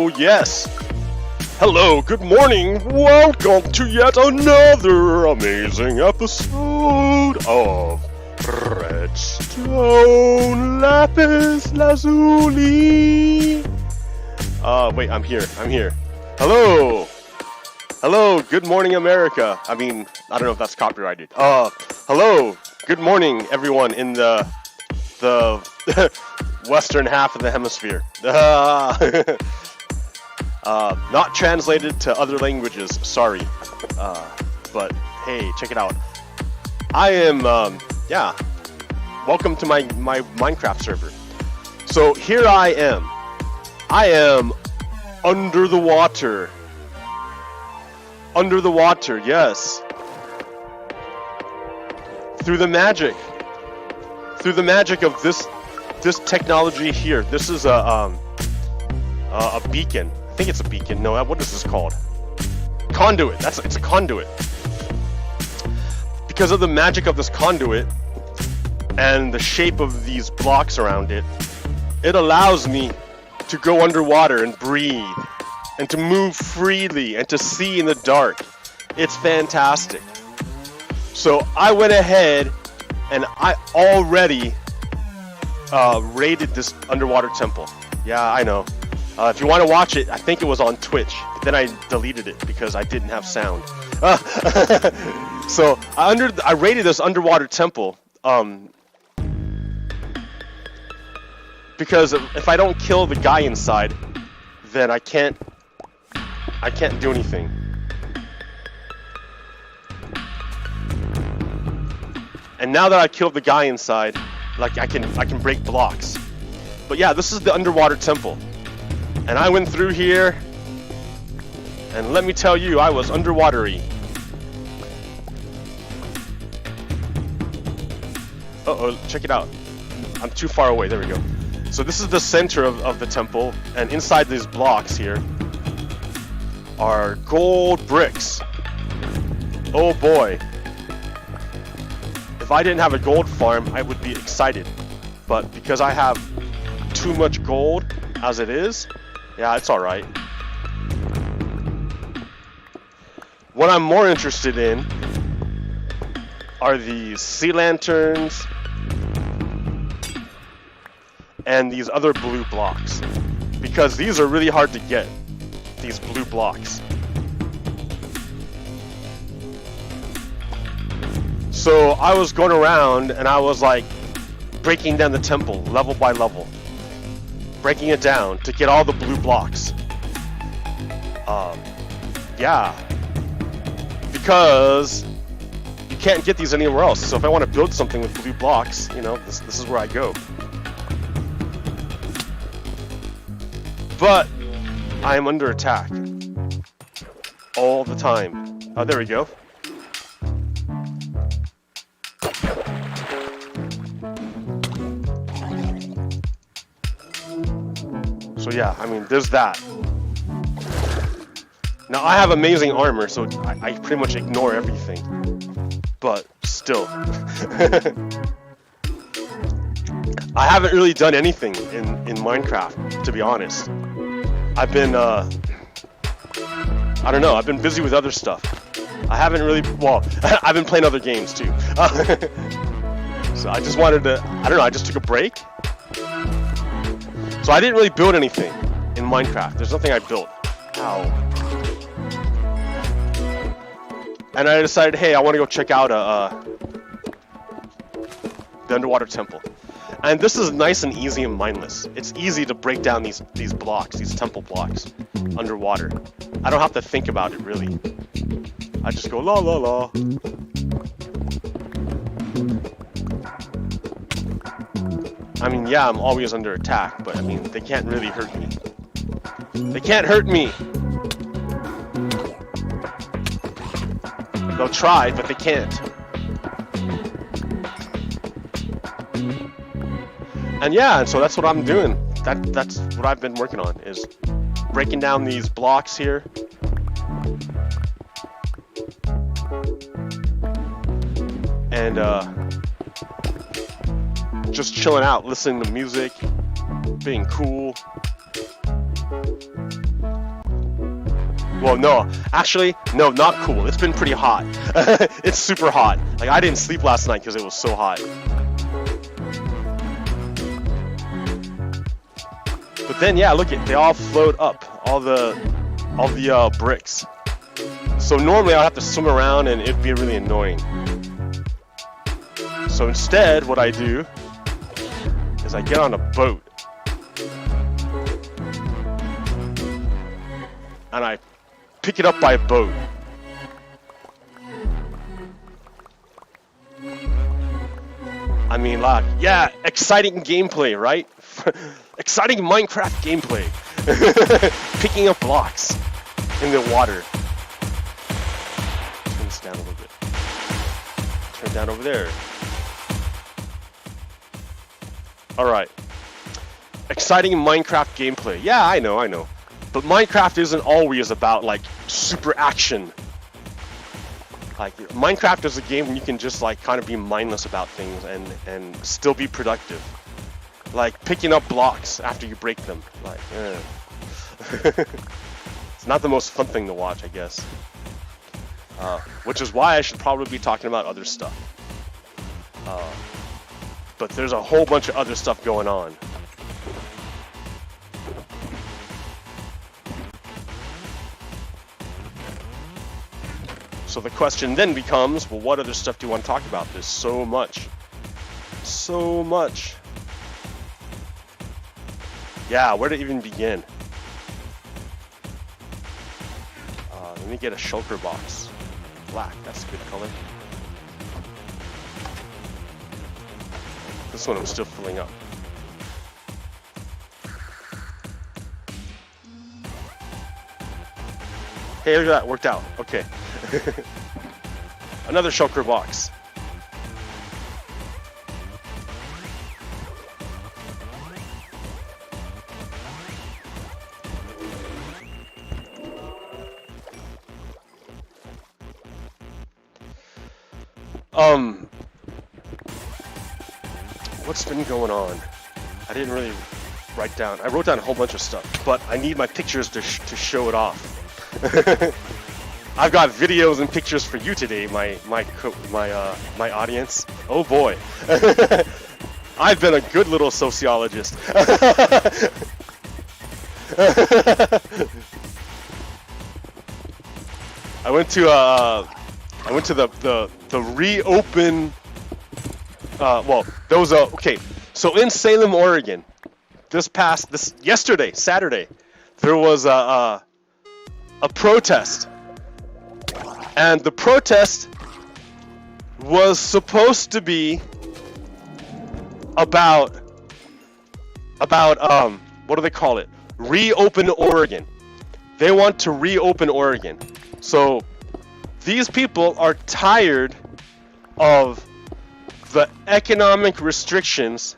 Oh, yes. Hello, good morning. Welcome to yet another amazing episode of Redstone Lapis Lazuli. Wait, I'm here. Hello. Hello, good morning, America. I mean, I don't know if that's copyrighted. Hello, good morning, everyone in the western half of the hemisphere. Not translated to other languages, sorry. But hey, check it out. I am, welcome to my Minecraft server. So here I am. I am under the water. Under the water, yes. Through the magic of this technology here. This is a beacon. I think it's a beacon. No, what is this called? Conduit. It's a conduit. Because of the magic of this conduit and the shape of these blocks around it, it allows me to go underwater and breathe and to move freely and to see in the dark. It's fantastic. So I went ahead and I already raided this underwater temple. Yeah, I know. If you want to watch it, I think it was on Twitch. But then I deleted it because I didn't have sound. So I raided this underwater temple because if I don't kill the guy inside, then I can't do anything. And now that I killed the guy inside, like I can break blocks. But yeah, this is the underwater temple. And I went through here, and let me tell you, I was underwatery. Uh-oh, check it out. I'm too far away, there we go. So this is the center of the temple, and inside these blocks here are gold bricks. Oh boy. If I didn't have a gold farm, I would be excited. But because I have too much gold as it is, yeah, it's alright. What I'm more interested in are these sea lanterns and these other blue blocks. Because these are really hard to get, these blue blocks. So I was going around and I was like breaking down the temple level by level. Breaking it down to get all the blue blocks. Yeah. Because you can't get these anywhere else. So if I want to build something with blue blocks, you know, this is where I go. But I am under attack. All the time. Oh, there we go. So yeah, I mean, there's that. Now I have amazing armor, so I pretty much ignore everything. But still. I haven't really done anything in Minecraft, to be honest. I've been, I don't know, I've been busy with other stuff. I haven't really, well, I've been playing other games too. So I just wanted to, I don't know, I just took a break. So I didn't really build anything in Minecraft. There's nothing I built. Ow. And I decided, hey, I want to go check out the underwater temple. And this is nice and easy and mindless. It's easy to break down these blocks, these temple blocks, underwater. I don't have to think about it, really. I just go, la la la. I mean, yeah, I'm always under attack, but I mean, they can't really hurt me. They can't hurt me! They'll try, but they can't. And yeah, and so that's what I'm doing. That's what I've been working on, is breaking down these blocks here. And just chilling out, listening to music, being cool. Well, no, actually, no, not cool. It's been pretty hot. It's super hot. Like, I didn't sleep last night because it was so hot. But then, yeah, look at, they all float up, all the bricks. So normally I'd have to swim around and it'd be really annoying. So instead, what I do is I get on a boat and I pick it up by boat. I mean, like, yeah, exciting gameplay, right? Exciting Minecraft gameplay. Picking up blocks in the water. Turn this down a little bit. Turn it down over there. Alright. Exciting Minecraft gameplay. Yeah, I know. But Minecraft isn't always about, like, super action. Like, Minecraft is a game where you can just, like, kind of be mindless about things and still be productive. Like, picking up blocks after you break them. Like, it's not the most fun thing to watch, I guess. Which is why I should probably be talking about other stuff. But there's a whole bunch of other stuff going on. So the question then becomes, well, what other stuff do you want to talk about? There's so much. So much. Yeah, where to even begin? Let me get a shulker box. Black, that's a good color. This one I'm still filling up. Hey, look at that, worked out. Okay. Another shulker box. What's been going on? I didn't really write down. I wrote down a whole bunch of stuff, but I need my pictures to show it off. I've got videos and pictures for you today, my audience. Oh boy, I've been a good little sociologist. I went to the reopen. Well, there was okay. So in Salem, Oregon, yesterday, Saturday, there was a protest, and the protest was supposed to be about what do they call it? Reopen Oregon. They want to reopen Oregon. So these people are tired of the economic restrictions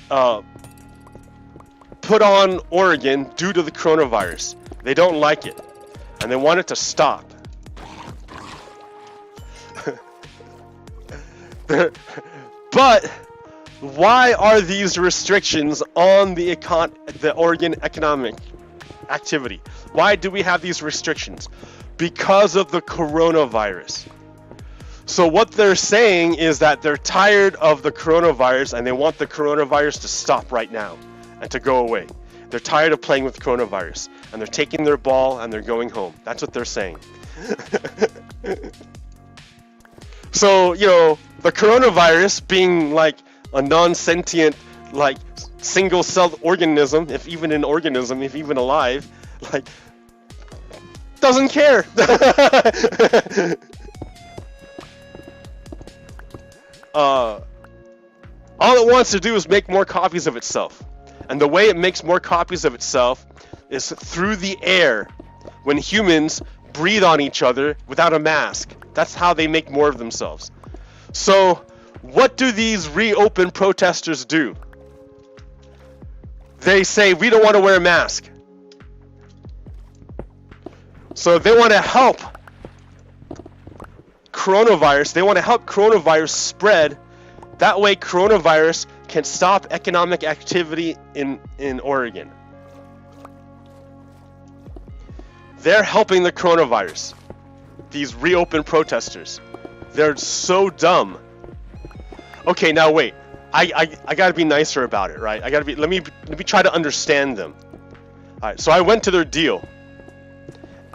put on Oregon due to the coronavirus. They don't like it, and they want it to stop. But why are these restrictions on the Oregon economic activity? Why do we have these restrictions? Because of the coronavirus. So what they're saying is that they're tired of the coronavirus and they want the coronavirus to stop right now and to go away. They're tired of playing with coronavirus and they're taking their ball and they're going home. That's what they're saying. So, you know, the coronavirus being like a non-sentient, like single-celled organism, if even an organism, if even alive, like, doesn't care. All it wants to do is make more copies of itself. And the way it makes more copies of itself is through the air when humans breathe on each other without a mask. That's how they make more of themselves. So, what do these reopen protesters do? They say, we don't want to wear a mask. So they want to help coronavirus. They want to help coronavirus spread. That way coronavirus can stop economic activity in Oregon. they're helping the coronavirus. These reopened protesters. They're so dumb. Okay, now wait. I gotta be nicer about it, right? Let me try to understand them. Alright, so I went to their deal.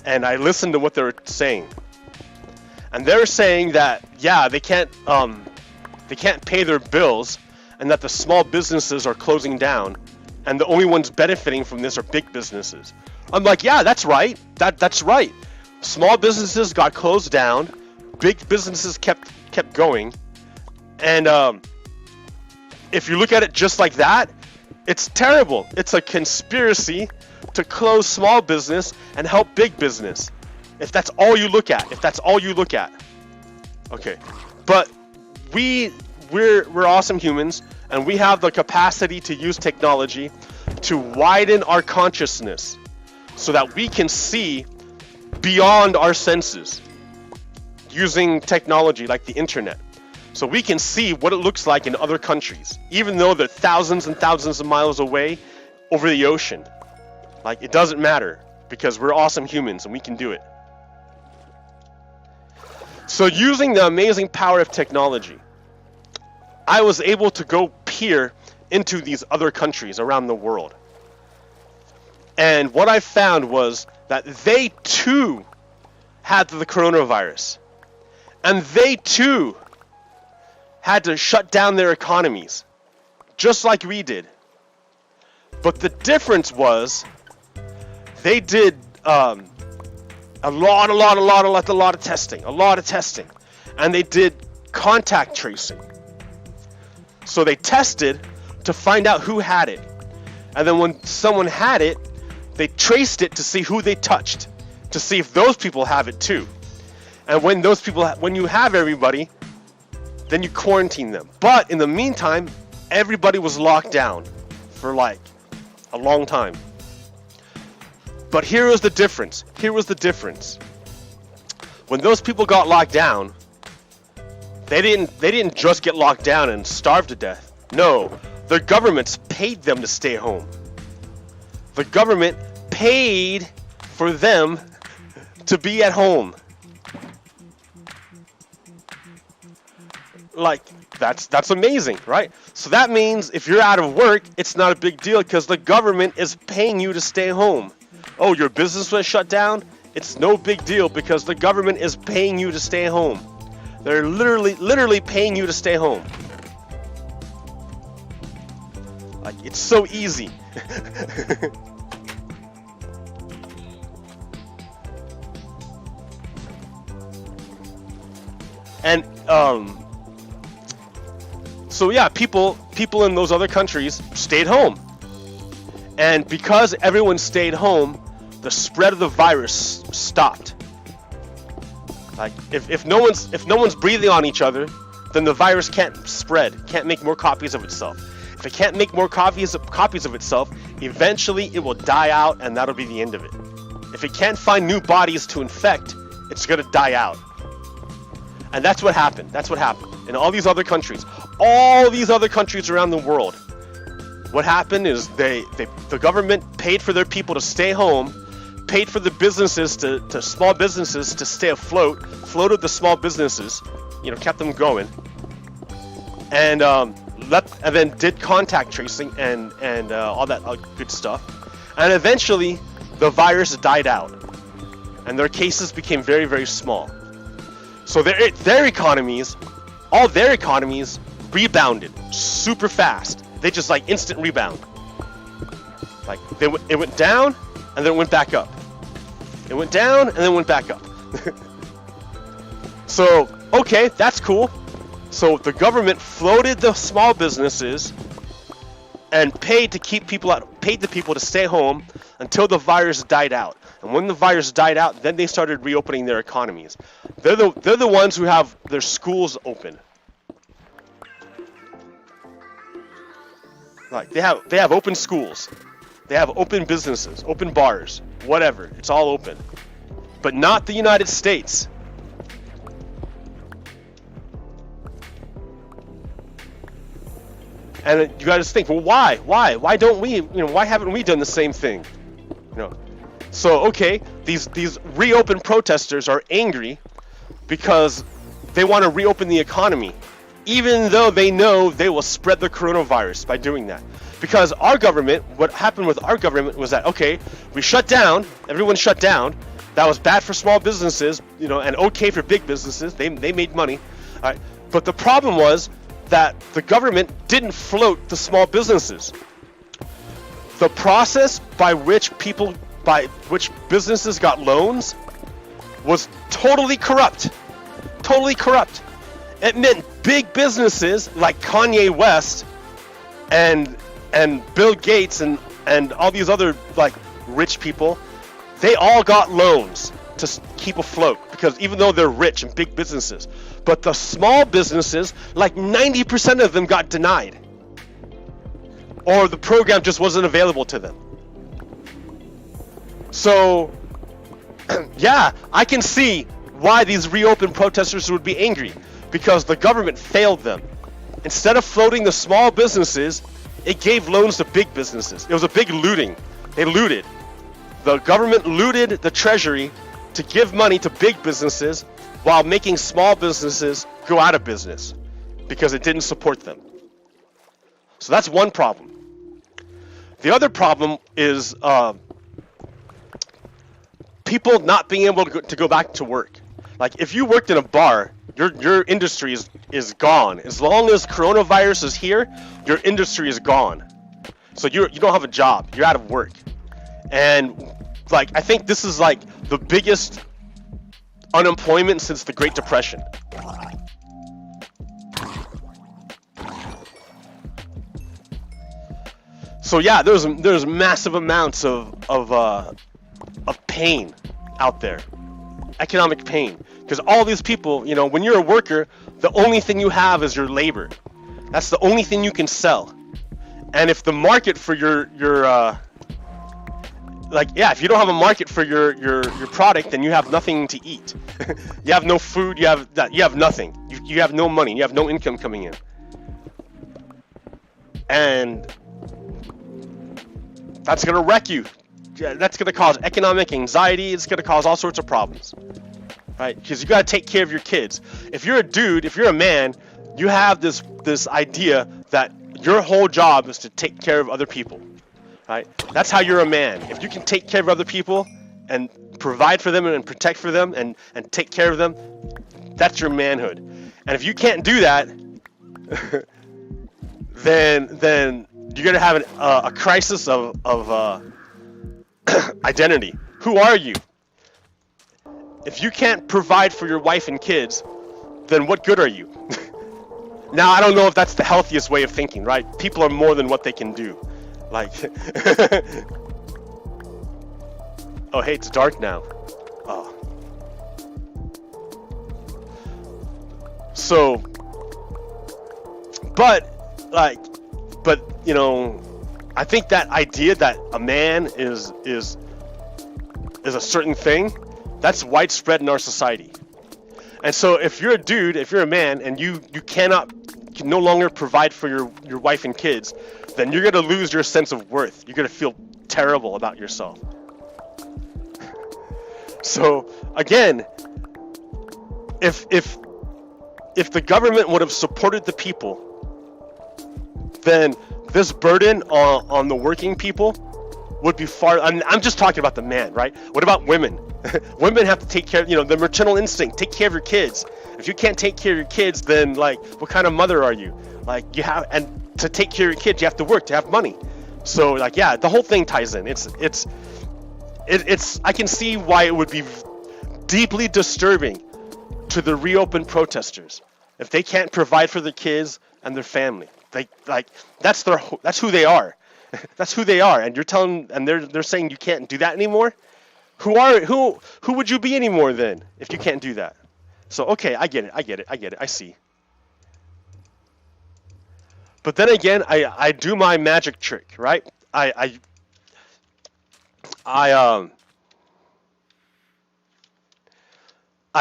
And I listened to what they were saying. And they're saying that, yeah, they can't pay their bills, and that the small businesses are closing down, and the only ones benefiting from this are big businesses. I'm like, yeah, that's right. That's right. Small businesses got closed down, big businesses kept going, and if you look at it just like that, it's terrible. It's a conspiracy to close small business and help big business. If that's all you look at, okay. But we're awesome humans, and we have the capacity to use technology to widen our consciousness so that we can see beyond our senses using technology like the internet. So we can see what it looks like in other countries, even though they're thousands and thousands of miles away over the ocean. Like, it doesn't matter, because we're awesome humans and we can do it. So using the amazing power of technology, I was able to go peer into these other countries around the world. And what I found was that they too had the coronavirus. And they too had to shut down their economies, just like we did. But the difference was they did a lot of testing, and they did contact tracing. So they tested to find out who had it, and then when someone had it, they traced it to see who they touched, to see if those people have it too. And when you have everybody, then you quarantine them. But in the meantime, everybody was locked down for like a long time. But here was the difference. When those people got locked down, they didn't just get locked down and starve to death. No, the governments paid them to stay home. The government paid for them to be at home. Like, that's amazing, right? So that means if you're out of work, it's not a big deal because the government is paying you to stay home. Oh, your business was shut down? It's no big deal because the government is paying you to stay home. They're literally paying you to stay home. Like, it's so easy. And so yeah, people in those other countries stayed home. And because everyone stayed home, the spread of the virus stopped. Like, if no one's breathing on each other, then the virus can't spread, can't make more copies of itself. If it can't make more copies of itself, eventually it will die out, and that'll be the end of it. If it can't find new bodies to infect, it's gonna die out. And that's what happened. In all these other countries around the world. What happened is the government paid for their people to stay home, paid for the businesses to small businesses to stay afloat, floated the small businesses, kept them going, and then did contact tracing and all that good stuff, and eventually the virus died out, and their cases became very, very small. So their economies, all their economies rebounded super fast. They just like instant rebound. Like it went down and then it went back up. It went down and then went back up. So, okay, that's cool. So the government floated the small businesses and paid the people to stay home until the virus died out. And when the virus died out, then they started reopening their economies. They're the ones who have their schools open. Like they have open schools. They have open businesses, open bars, whatever. It's all open. But not the United States. And you got to think, well, why? Why don't we? Why haven't we done the same thing? So okay, these reopen protesters are angry because they want to reopen the economy, even though they know they will spread the coronavirus by doing that. Because our government, what happened with our government was that, okay, we shut down, everyone shut down. That was bad for small businesses, you know, and okay for big businesses. They made money. All right. But the problem was that the government didn't float the small businesses. The process by which businesses got loans was totally corrupt. Totally corrupt. It meant big businesses like Kanye West and Bill Gates and all these other like rich people, they all got loans to keep afloat because even though they're rich and big businesses, but the small businesses, like 90% of them got denied, or the program just wasn't available to them. So yeah, I can see why these reopen protesters would be angry, because the government failed them. Instead of floating the small businesses, it gave loans to big businesses. It was a big looting. They looted. The government looted the treasury to give money to big businesses while making small businesses go out of business because it didn't support them. So that's one problem. The other problem is people not being able to go back to work. Like if you worked in a bar, your industry is gone. As long as coronavirus is here, your industry is gone. So you don't have a job. You're out of work. And like I think this is like the biggest unemployment since the Great Depression. So yeah, there's massive amounts of pain out there, economic pain, because all these people, you know, when you're a worker, the only thing you have is your labor. That's the only thing you can sell. And if the market for your if you don't have a market for your product, then you have nothing to eat. You have no food. You have nothing. You have no money. You have no income coming in. And that's gonna wreck you. That's gonna cause economic anxiety. It's gonna cause all sorts of problems, right? Because you gotta take care of your kids. If you're a dude, if you're a man, you have this idea that your whole job is to take care of other people, right? That's how you're a man. If you can take care of other people and provide for them and protect for them and take care of them, that's your manhood. And if you can't do that, then you're gonna have a crisis of identity. Who are you? If you can't provide for your wife and kids, then what good are you? Now, I don't know if that's the healthiest way of thinking, right? People are more than what they can do. Like, oh, hey, it's dark now. Oh. So, but, you know, I think that idea that a man is a certain thing, that's widespread in our society. And so if you're a dude, if you're a man, and you can no longer provide for your wife and kids, then you're gonna lose your sense of worth. You're gonna feel terrible about yourself. So again, if the government would have supported the people, then this burden on the working people would be far. I'm just talking about the man, right? What about women? Women have to take care of, you know, the maternal instinct. Take care of your kids. If you can't take care of your kids, then like, what kind of mother are you? Like, you have, and to take care of your kids, you have to work to have money. So like, yeah, the whole thing ties in. It's. I can see why it would be deeply disturbing to the reopen protesters if they can't provide for their kids and their family. That's who they are. That's who they are. And you're telling, and they're saying you can't do that anymore. Who would you be anymore then if you can't do that? So okay, I get it. I see. But then again, I do my magic trick, right? I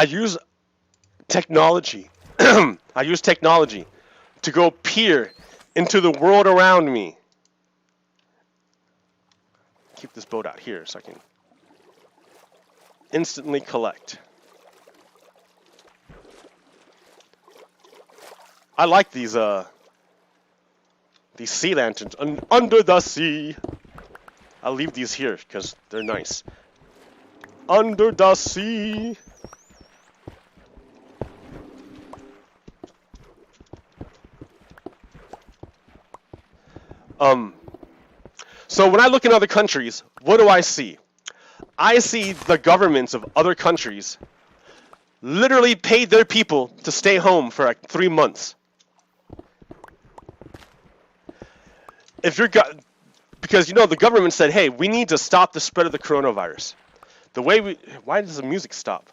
use technology. I use technology to go peer into the world around me. Keep this boat out here so I can instantly collect. I like these sea lanterns under the sea. I'll leave these here because they're nice. Under the sea. So when I look in other countries, what do I see? I see the governments of other countries literally paid their people to stay home for like 3 months. Because the government said, hey, we need to stop the spread of the coronavirus. Why does the music stop?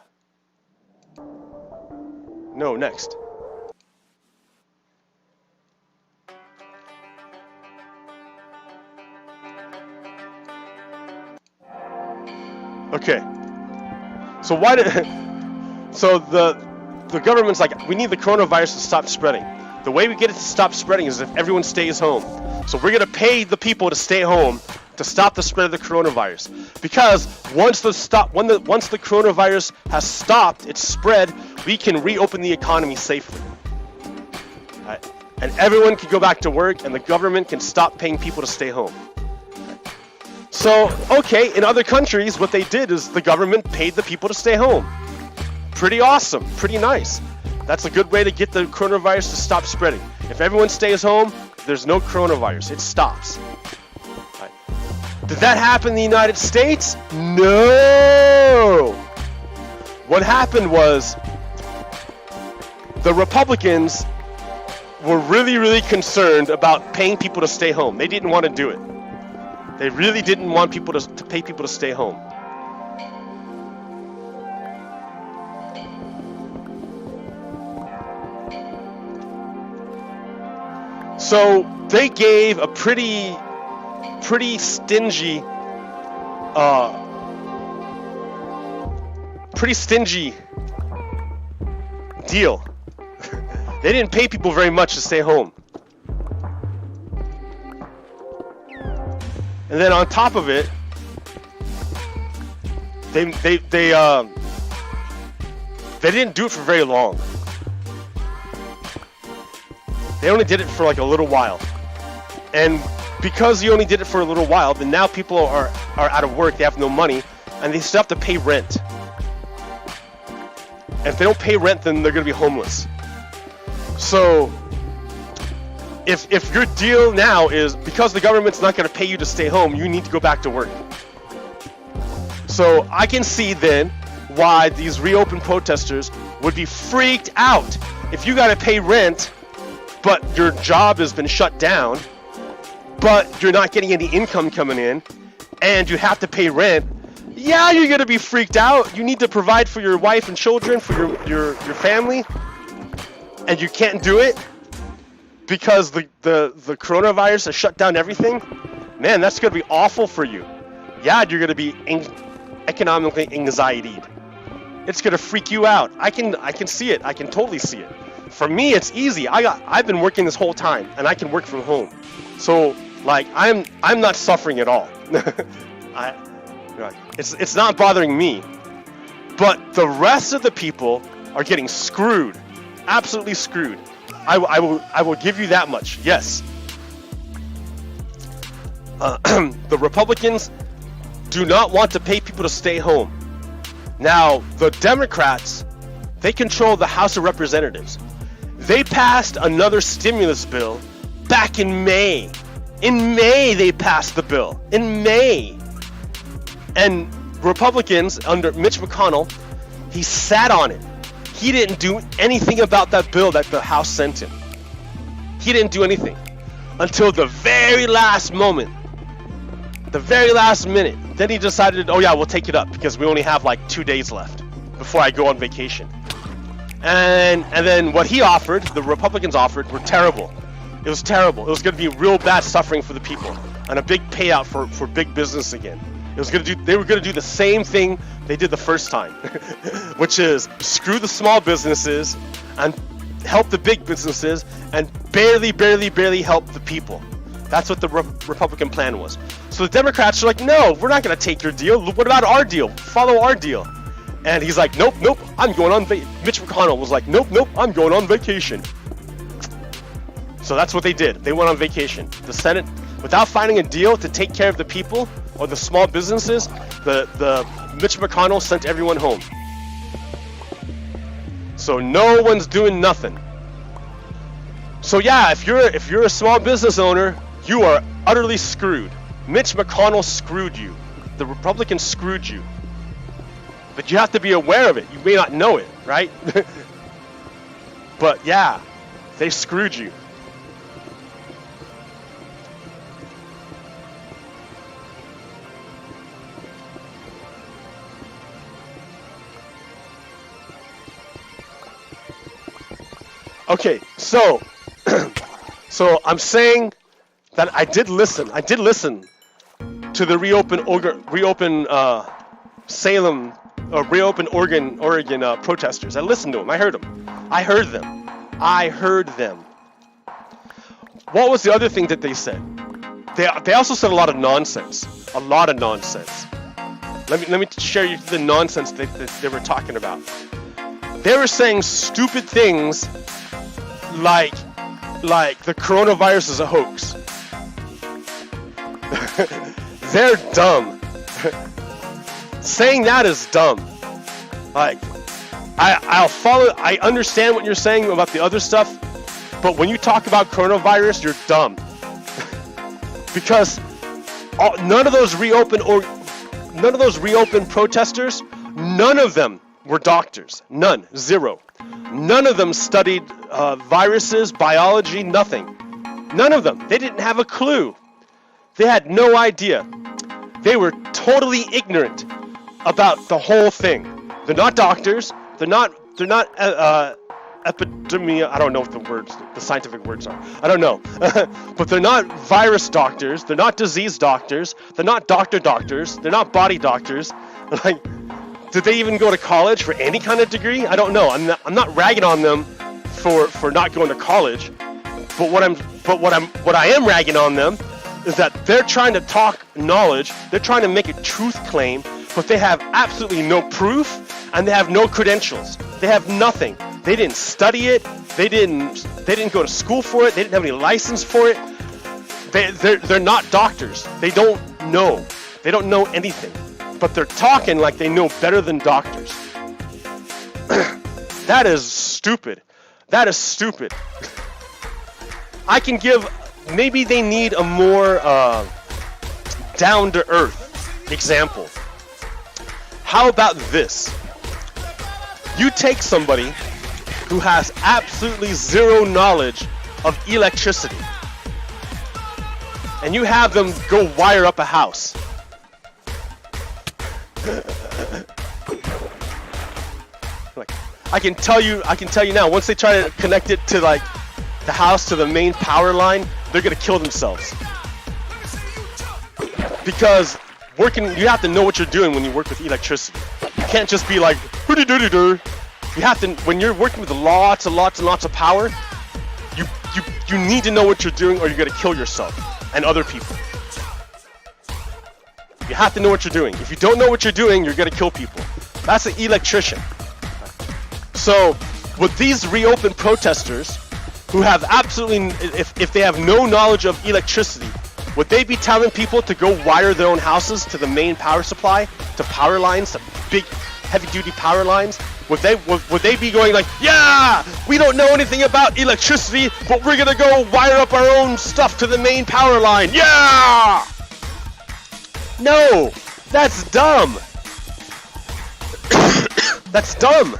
No, next. Okay. So the government's like, we need the coronavirus to stop spreading. The way we get it to stop spreading is if everyone stays home. So we're gonna pay the people to stay home to stop the spread of the coronavirus. Because once the coronavirus has stopped its spread, we can reopen the economy safely. Right? And everyone can go back to work, and the government can stop paying people to stay home. So, okay, in other countries, what they did is the government paid the people to stay home. Pretty awesome, pretty nice. That's a good way to get the coronavirus to stop spreading. If everyone stays home, there's no coronavirus. It stops. Right. Did that happen in the United States? No! What happened was the Republicans were really, really concerned about paying people to stay home. They didn't want to do it. They really didn't want people to pay people to stay home. So they gave a pretty stingy deal. They didn't pay people very much to stay home. And then on top of it, they didn't do it for very long. They only did it for like a little while. And because you only did it for a little while, then now people are out of work, they have no money, and they still have to pay rent. And if they don't pay rent, then they're going to be homeless. So if your deal now is because the government's not going to pay you to stay home, you need to go back to work. So I can see then why these reopened protesters would be freaked out. If you got to pay rent, but your job has been shut down, but you're not getting any income coming in, and you have to pay rent, yeah, you're going to be freaked out. You need to provide for your wife and children, for your family, and you can't do it because the coronavirus has shut down everything. Man, that's going to be awful for you. Yeah, you're going to be economically anxietied. It's going to freak you out. I can see it. I can totally see it. For me, it's easy. I've been working this whole time, and I can work from home. So, like, I'm not suffering at all. It's not bothering me. But the rest of the people are getting screwed. Absolutely screwed. I will give you that much. Yes. The Republicans do not want to pay people to stay home. Now, the Democrats, they control the House of Representatives. They passed another stimulus bill back in May. In May, they passed the bill. In May. And Republicans, under Mitch McConnell, he sat on it. He didn't do anything about that bill that the House sent him. He didn't do anything until the very last moment. The very last minute. Then he decided, oh yeah, we'll take it up because we only have like 2 days left before I go on vacation. And then what he offered, the Republicans offered, were terrible. It was terrible. It was going to be real bad suffering for the people and a big payout for big business again. They were going to do the same thing they did the first time, which is screw the small businesses and help the big businesses and barely help the people. That's what the Republican plan was. So the Democrats are like, no, we're not going to take your deal. What about our deal? Follow our deal. And he's like, nope, I'm going on Mitch McConnell was like, nope, I'm going on vacation. So that's what they did. They went on vacation. The Senate, without finding a deal to take care of the people or the small businesses, the Mitch McConnell sent everyone home. So no one's doing nothing. So yeah, if you're a small business owner, you are utterly screwed. Mitch McConnell screwed you. The Republicans screwed you. But you have to be aware of it. You may not know it, right? But yeah, they screwed you. Okay, so I'm saying that I did listen to the reopen Salem or reopen Oregon protesters. I listened to them. I heard them. What was the other thing that they said? They also said a lot of nonsense. Let me share you the nonsense that they were talking about. They were saying stupid things like the coronavirus is a hoax. They're dumb. Saying that is dumb. Like, I understand what you're saying about the other stuff, but when you talk about coronavirus, you're dumb. Because none of those reopen protesters, none of them were doctors. None. Zero. None of them studied viruses, biology, nothing. None of them. They didn't have a clue. They had no idea. They were totally ignorant about the whole thing. They're not doctors. They're not epidemia. I don't know what the scientific words are. I don't know. But they're not virus doctors. They're not disease doctors. They're not doctors. They're not body doctors. Like, did they even go to college for any kind of degree? I don't know. I'm not ragging on them for not going to college. But what I am ragging on them is that they're trying to talk knowledge. They're trying to make a truth claim, but they have absolutely no proof and they have no credentials. They have nothing. They didn't study it. They didn't go to school for it. They didn't have any license for it. They're not doctors. They don't know. They don't know anything. But they're talking like they know better than doctors. That is stupid. I can give, maybe they need a more down-to-earth example. How about this? You take somebody who has absolutely zero knowledge of electricity, and you have them go wire up a house. Like, I can tell you now, once they try to connect it to like the house to the main power line, they're gonna kill themselves. Because you have to know what you're doing when you work with electricity. You can't just be like, hooty-dooty-doo. You have to, when you're working with lots and lots of power, you need to know what you're doing or you're gonna kill yourself and other people. You have to know what you're doing. If you don't know what you're doing, you're gonna kill people. That's an electrician. So, with these reopen protesters, who have absolutely, if they have no knowledge of electricity, would they be telling people to go wire their own houses to the main power supply, to power lines, to big, heavy-duty power lines? Would they be going like, yeah, we don't know anything about electricity, but we're gonna go wire up our own stuff to the main power line? Yeah! No, that's dumb. That's dumb.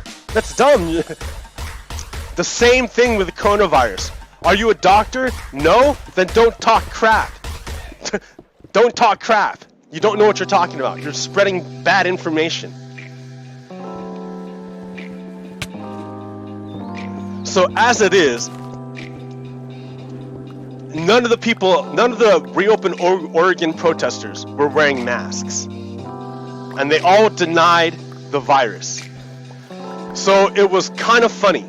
The same thing with the coronavirus. Are you a doctor? No? Then don't talk crap. Don't talk crap. You don't know what you're talking about. You're spreading bad information. So as it is, none of the reopen Oregon protesters were wearing masks. And they all denied the virus. So it was kind of funny.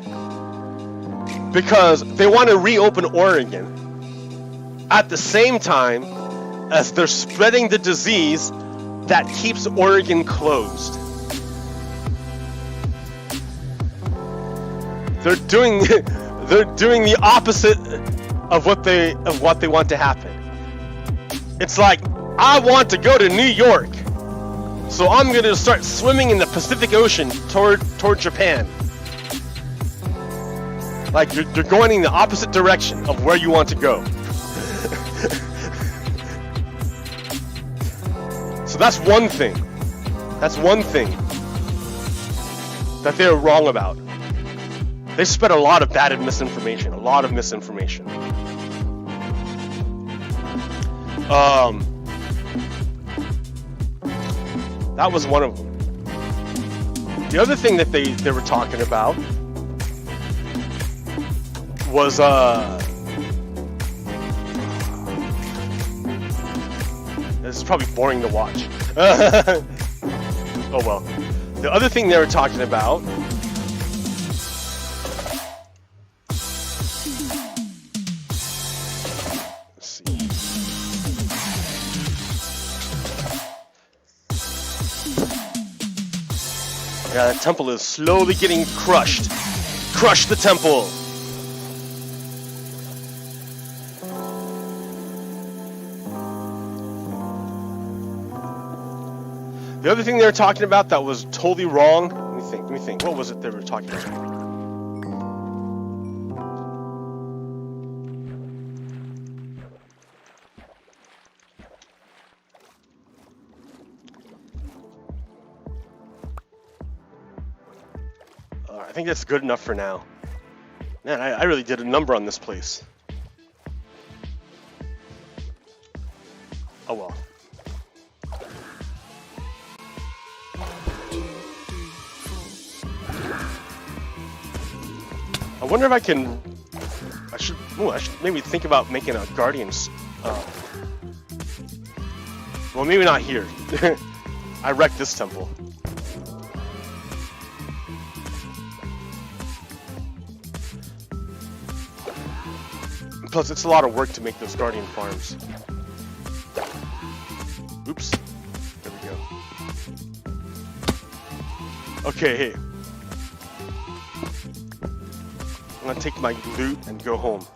Because they want to reopen Oregon at the same time as they're spreading the disease that keeps Oregon closed. They're doing the opposite of what they want to happen. It's like, I want to go to New York, so I'm gonna start swimming in the Pacific Ocean toward Japan. Like you're going in the opposite direction of where you want to go. So that's one thing. That's one thing that they're wrong about. They spread a lot of bad misinformation, a lot of misinformation. That was one of them. The other thing that they were talking about was this is probably boring to watch. Oh well. The other thing they were talking about yeah, the temple is slowly getting crushed. Crush the temple! The other thing they were talking about that was totally wrong. Let me think. What was it they were talking about? I think that's good enough for now. Man, I really did a number on this place. Oh well. I wonder if I can. I should maybe think about making a Guardians. Well, maybe not here. I wrecked this temple. Plus, it's a lot of work to make those Guardian farms. Oops. There we go. Okay, hey. I'm gonna take my loot and go home.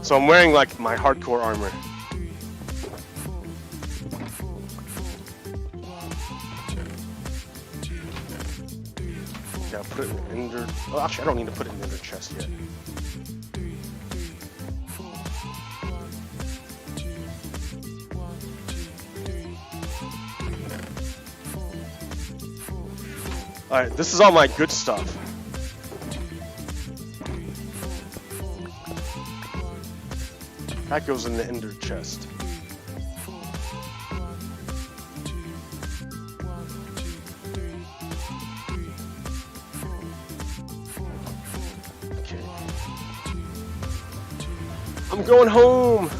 So I'm wearing like my hardcore armor. Yeah, put it in the ender. Oh, actually, I don't need to put it in the ender chest yet. Alright, this is all my good stuff. That goes in the ender chest. Okay. I'm going home!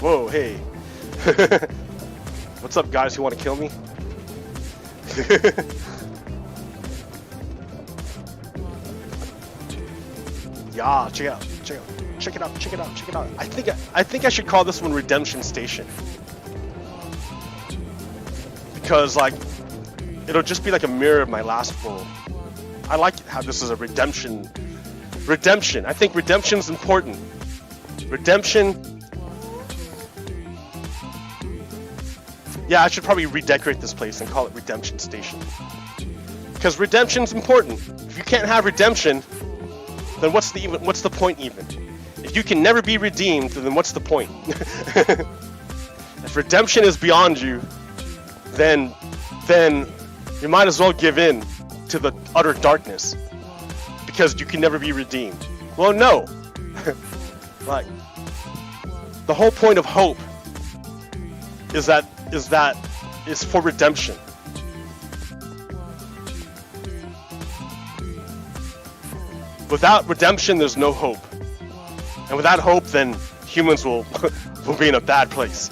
Whoa, hey. What's up, guys who want to kill me? Yeah, check it out. I think I should call this one Redemption Station. Because like it'll just be like a mirror of my last world. I like how this is a redemption. I think redemption's important. Redemption. Yeah, I should probably redecorate this place and call it Redemption Station. Because redemption's important. If you can't have redemption, then what's the point even? If you can never be redeemed, then what's the point? If redemption is beyond you, then you might as well give in to the utter darkness. Because you can never be redeemed. Well, no. Like, the whole point of hope is for redemption. Without redemption, there's no hope. And without hope, then humans will be in a bad place.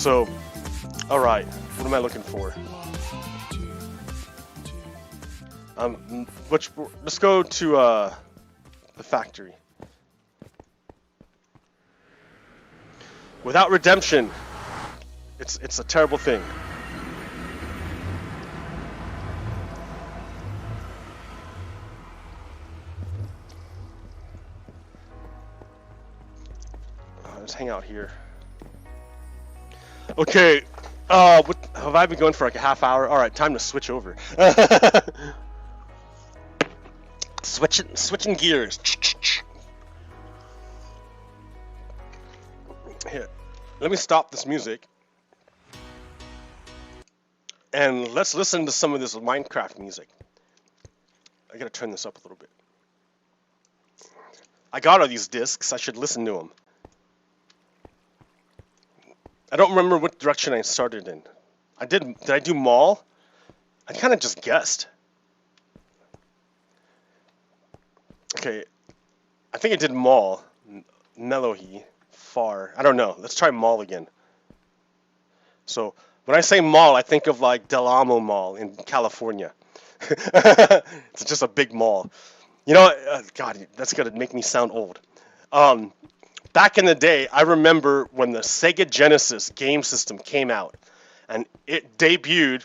So, alright, what am I looking for? Let's go to the factory. Without redemption, it's a terrible thing. Let's hang out here. Okay, what have I been going for, like a half hour? All right, time to switch over. Switching gears. Here, let me stop this music, and let's listen to some of this Minecraft music. I gotta turn this up a little bit. I got all these discs. I should listen to them. I don't remember what direction I started in. Did I do mall? I kind of just guessed. Okay, I think I did mall. Melohi, far. I don't know. Let's try mall again. So when I say mall, I think of like Del Amo Mall in California. It's just a big mall. You know, God, that's gonna make me sound old. Back in the day, I remember when the Sega Genesis game system came out, and it debuted,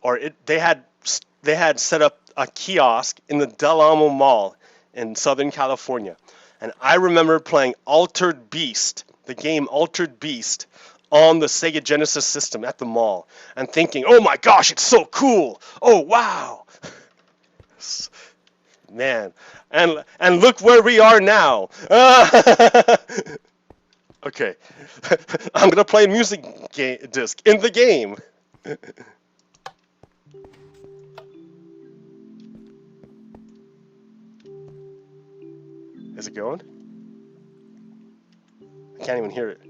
or they had set up a kiosk in the Del Amo Mall in Southern California, and I remember playing Altered Beast, the game Altered Beast, on the Sega Genesis system at the mall, and thinking, "Oh my gosh, it's so cool! Oh wow!" Man, and look where we are now. Okay, I'm gonna play a music disc in the game. Is it going? I can't even hear it.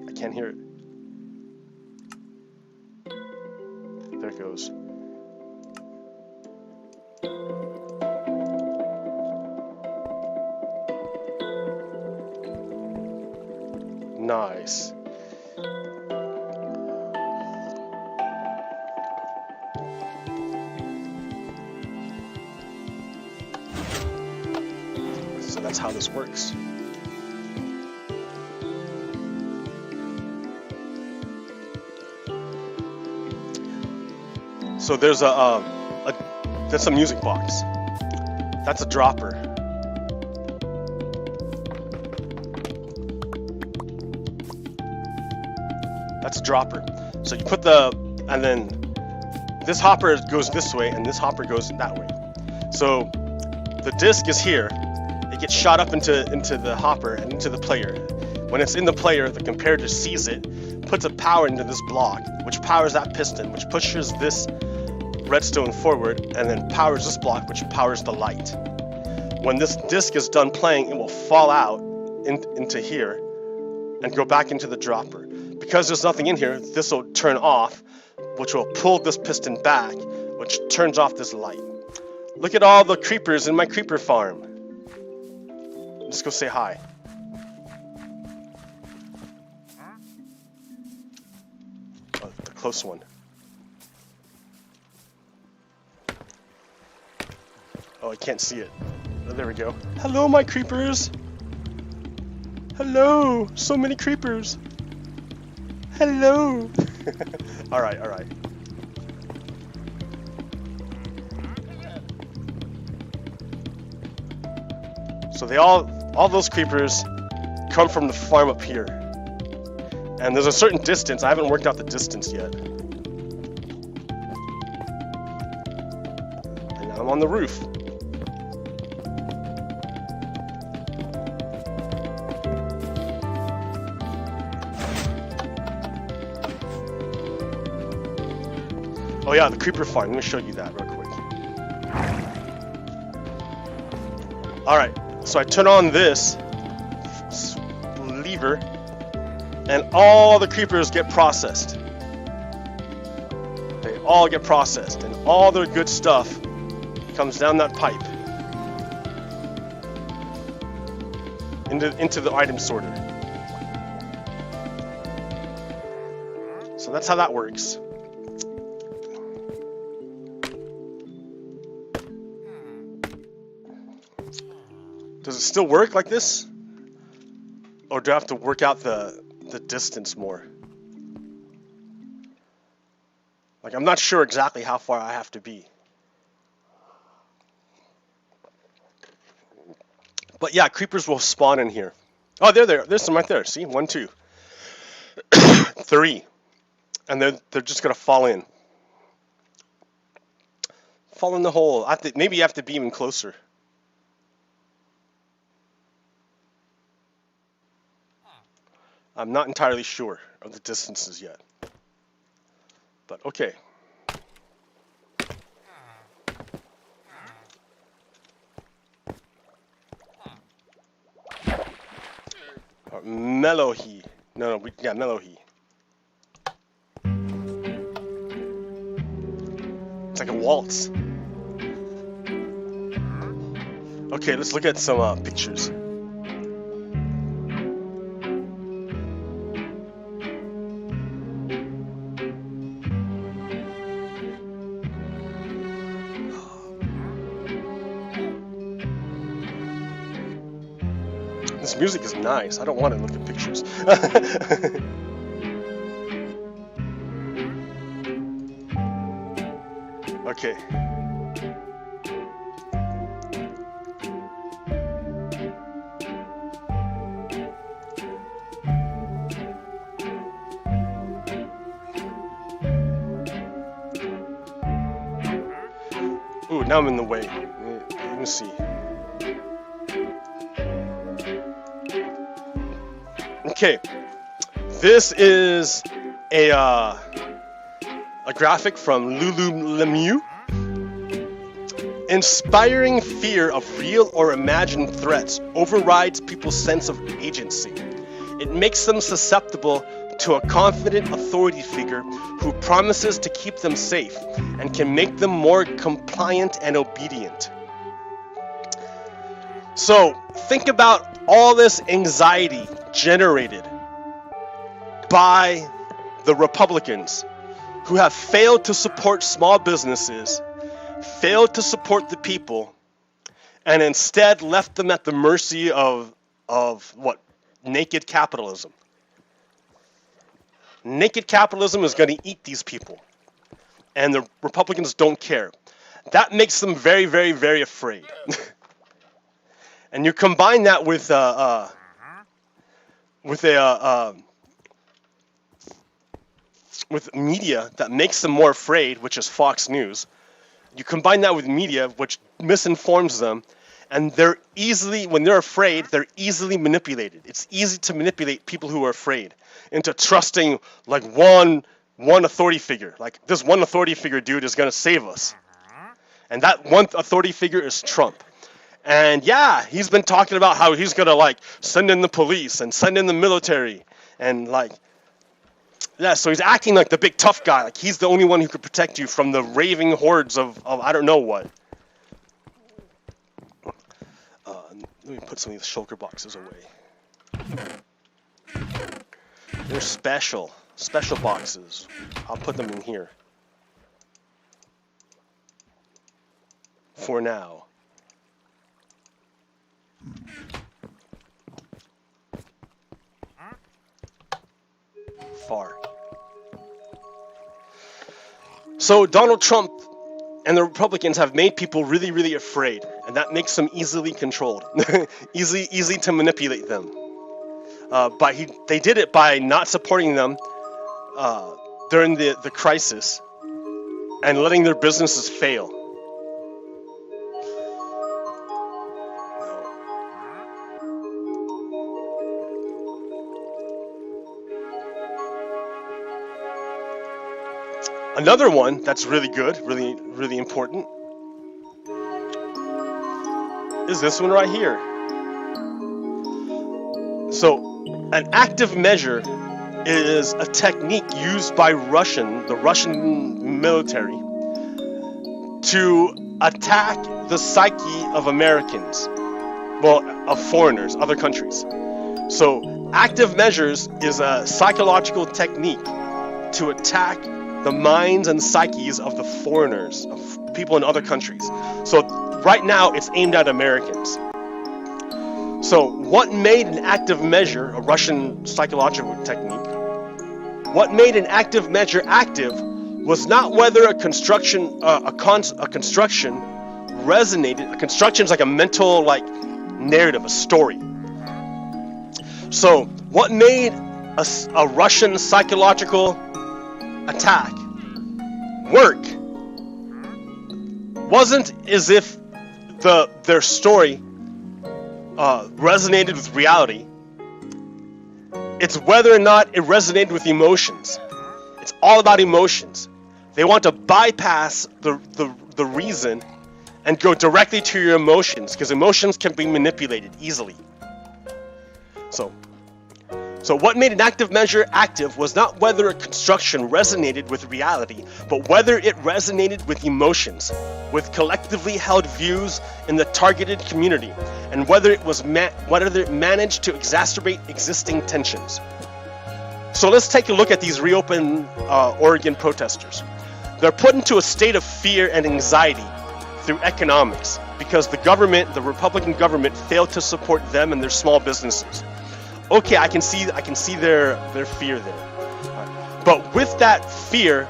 I can't hear it. There it goes. Nice. So that's how this works. So there's that's a music box. That's a dropper. That's a dropper. So you put and then this hopper goes this way and this hopper goes that way. So the disc is here. It gets shot up into the hopper and into the player. When it's in the player, the comparator sees it, puts a power into this block, which powers that piston, which pushes this redstone forward, and then powers this block, which powers the light. When this disc is done playing, it will fall out into here and go back into the dropper. Because there's nothing in here, this will turn off, which will pull this piston back, which turns off this light. Look at all the creepers in my creeper farm. Let's go say hi. Oh, the close one. Oh, I can't see it. Oh, there we go. Hello, my creepers. Hello, so many creepers. Hello. All right, all right. So all those creepers come from the farm up here. And there's a certain distance. I haven't worked out the distance yet. And now I'm on the roof. Oh yeah, the creeper farm. Let me show you that real quick. Alright, so I turn on this lever, and all the creepers get processed. They all get processed, and all their good stuff comes down that pipe into the item sorter. So that's how that works. Does it still work like this? Or do I have to work out the distance more? Like, I'm not sure exactly how far I have to be. But yeah, creepers will spawn in here. Oh, they're there. There's some right there. See? 1, 2. 3. And they're just gonna fall in. Fall in the hole. Maybe you have to be even closer. I'm not entirely sure of the distances yet. But okay. Melohi. No, Melohi. It's like a waltz. Okay, let's look at some pictures. This music is nice. I don't want to look at pictures. Okay. Ooh, now I'm in the way. Let me see. Okay, this is a graphic from Lulu. Inspiring fear of real or imagined threats overrides people's sense of agency. It makes them susceptible to a confident authority figure who promises to keep them safe and can make them more compliant and obedient. So, think about all this anxiety generated by the Republicans who have failed to support small businesses, failed to support the people, and instead left them at the mercy of what? Naked capitalism. Naked capitalism is going to eat these people, and the Republicans don't care. That makes them very, very, very afraid. And you combine that with media that makes them more afraid, which is Fox News. You combine that with media which misinforms them, and when they're afraid, they're easily manipulated. It's easy to manipulate people who are afraid into trusting like one authority figure. Like, this one authority figure dude is gonna save us, and that one authority figure is Trump. And yeah, he's been talking about how he's gonna like send in the police and send in the military and like, yeah, so he's acting like the big tough guy, like he's the only one who could protect you from the raving hordes of I don't know what. Let me put some of these shulker boxes away. They're special boxes. I'll put them in here for now. Far. So Donald Trump and the Republicans have made people really, really afraid, and that makes them easily controlled, easy to manipulate them. But they did it by not supporting them during the crisis and letting their businesses fail. Another one that's really good, really, really important, is this one right here. So, an active measure is a technique used by the Russian military to attack the psyche of Americans. Well, of foreigners, other countries. So active measures is a psychological technique to attack the minds and psyches of the foreigners, of people in other countries. So right now it's aimed at Americans. So what made an active measure, a Russian psychological technique, what made an active measure active was not whether a construction resonated. A construction is like a mental narrative, a story. So what made a Russian psychological attack work wasn't as if their story resonated with reality. It's whether or not it resonated with emotions. It's all about emotions. They want to bypass the reason and go directly to your emotions, because emotions can be manipulated easily. So what made an active measure active was not whether a construction resonated with reality, but whether it resonated with emotions, with collectively held views in the targeted community, and whether it managed to exacerbate existing tensions. So let's take a look at these reopen Oregon protesters. They're put into a state of fear and anxiety through economics because the government, the Republican government, failed to support them and their small businesses. Okay, I can see their fear there. But with that fear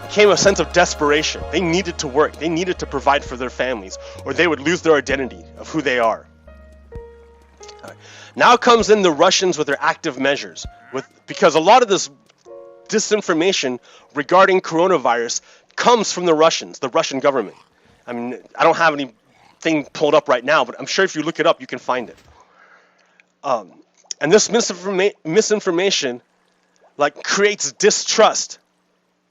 came a sense of desperation. They needed to work. They needed to provide for their families, or they would lose their identity of who they are. Now comes in the Russians with their active measures, because a lot of this disinformation regarding coronavirus comes from the Russians, the Russian government. I mean, I don't have anything pulled up right now, but I'm sure if you look it up, you can find it. And this misinformation creates distrust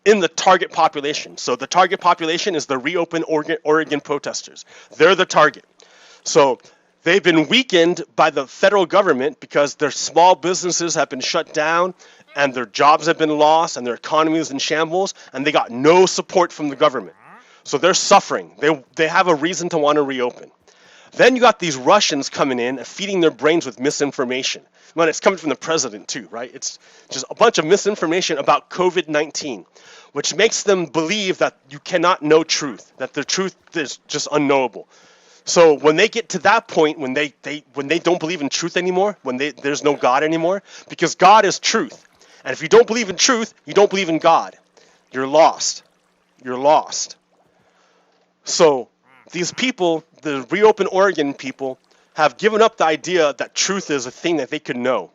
in the target population. So the target population is the reopen Oregon protesters. They're the target. So they've been weakened by the federal government because their small businesses have been shut down and their jobs have been lost and their economy is in shambles, and they got no support from the government. So they're suffering. They have a reason to want to reopen. Then you got these Russians coming in and feeding their brains with misinformation. Well, it's coming from the president too, right? It's just a bunch of misinformation about COVID-19, which makes them believe that you cannot know truth, that the truth is just unknowable. So when they get to that point, when they don't believe in truth anymore, when there's no God anymore, because God is truth. And if you don't believe in truth, you don't believe in God. You're lost. You're lost. So these people, the reopen Oregon people, have given up the idea that truth is a thing that they could know,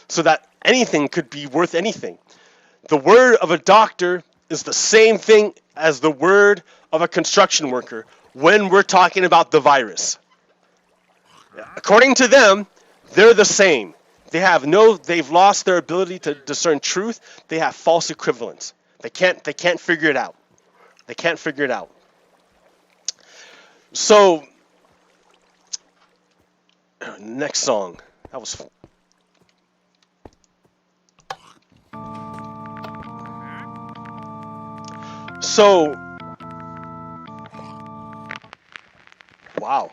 so that anything could be worth anything. The word of a doctor is the same thing as the word of a construction worker when we're talking about the virus. According to them, they're the same. They've lost their ability to discern truth. They have false equivalence. They can't figure it out. They can't figure it out. So, next song. That was fun. So, wow.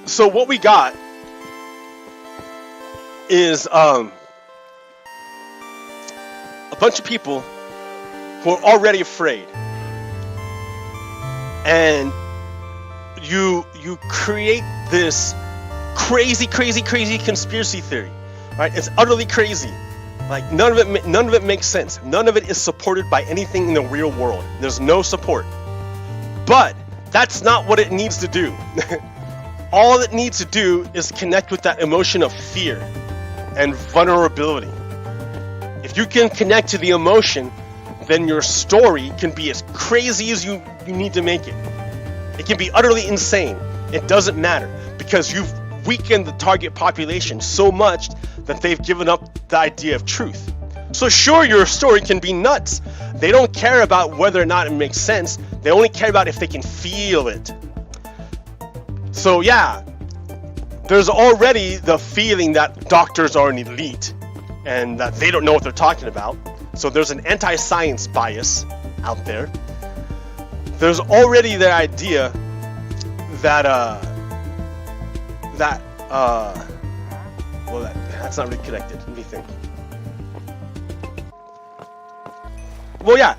So what we got is a bunch of people who are already afraid, and you create this crazy conspiracy theory, right? It's utterly crazy. Like none of it makes sense. None of it is supported by anything in the real world. There's no support. But that's not what it needs to do. All it needs to do is connect with that emotion of fear and vulnerability. If you can connect to the emotion, then your story can be as crazy as you need to make it. It can be utterly insane. It doesn't matter, because you've weakened the target population so much that they've given up the idea of truth. So sure, your story can be nuts. They don't care about whether or not it makes sense. They only care about if they can feel it. So yeah, there's already the feeling that doctors are an elite and that they don't know what they're talking about. So there's an anti-science bias out there. There's already the idea that well, that's not really connected. Let me think. Well, yeah,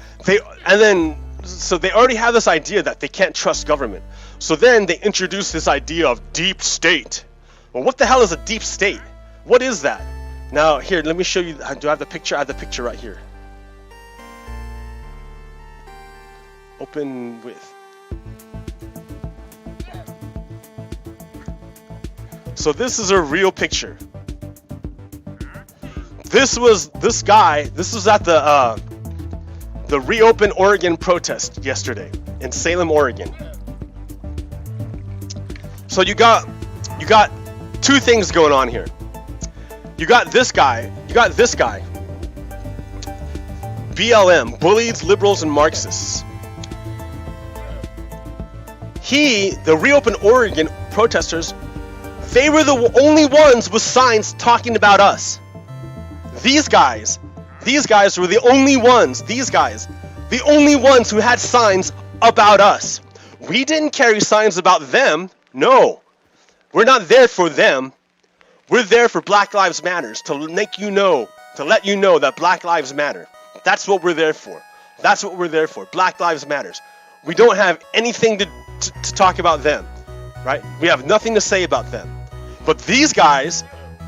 so they already have this idea that they can't trust government. So then they introduce this idea of deep state. Well, what the hell is a deep state? What is that? Now, here, let me show you. Do I have the picture? I have the picture right here. Open with. So this is a real picture. This was at the Reopen Oregon protest yesterday in Salem, Oregon. So you got two things going on here. You got this guy, BLM, bullies, liberals, and Marxists. The Reopen Oregon protesters, they were the only ones with signs talking about us. These guys were the only ones, the only ones who had signs about us. We didn't carry signs about them. No, we're not there for them. We're there for Black Lives Matters, to let you know that Black Lives Matter. That's what we're there for. Black Lives Matters. We don't have anything to talk about them, right? We have nothing to say about them. But these guys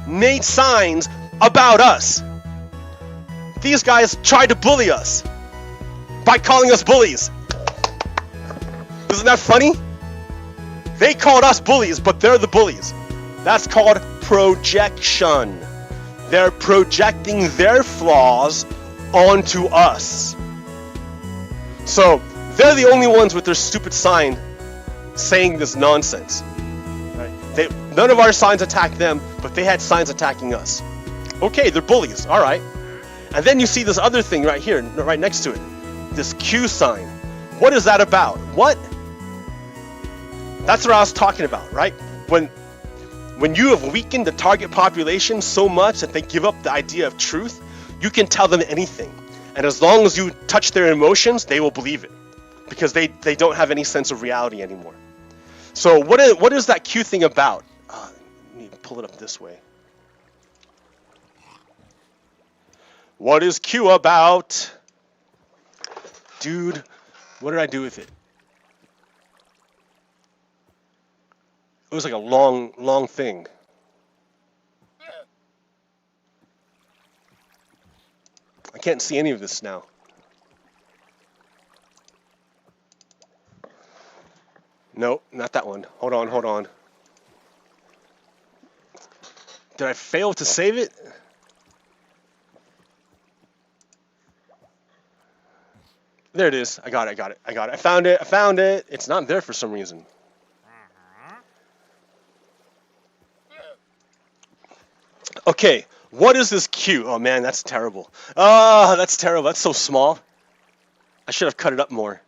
made signs about us. These guys tried to bully us by calling us bullies. Isn't that funny? They called us bullies, but they're the bullies. That's called projection. They're projecting their flaws onto us. So they're the only ones with their stupid sign saying this nonsense. Right? None of our signs attacked them, but they had signs attacking us. Okay, they're bullies. All right. And then you see this other thing right here, right next to it. This Q sign. What is that about? What? That's what I was talking about, right? When you have weakened the target population so much that they give up the idea of truth, you can tell them anything. And as long as you touch their emotions, they will believe it. Because they don't have any sense of reality anymore. So what is that Q thing about? Let me pull it up this way. What is Q about? Dude, what did I do with it? It was like a long thing. I can't see any of this now. Nope, not that one. Hold on. Did I fail to save it? There it is. I got it. I found it. It's not there for some reason. Okay, what is this Q? Oh man, that's terrible. That's terrible. That's so small. I should have cut it up more.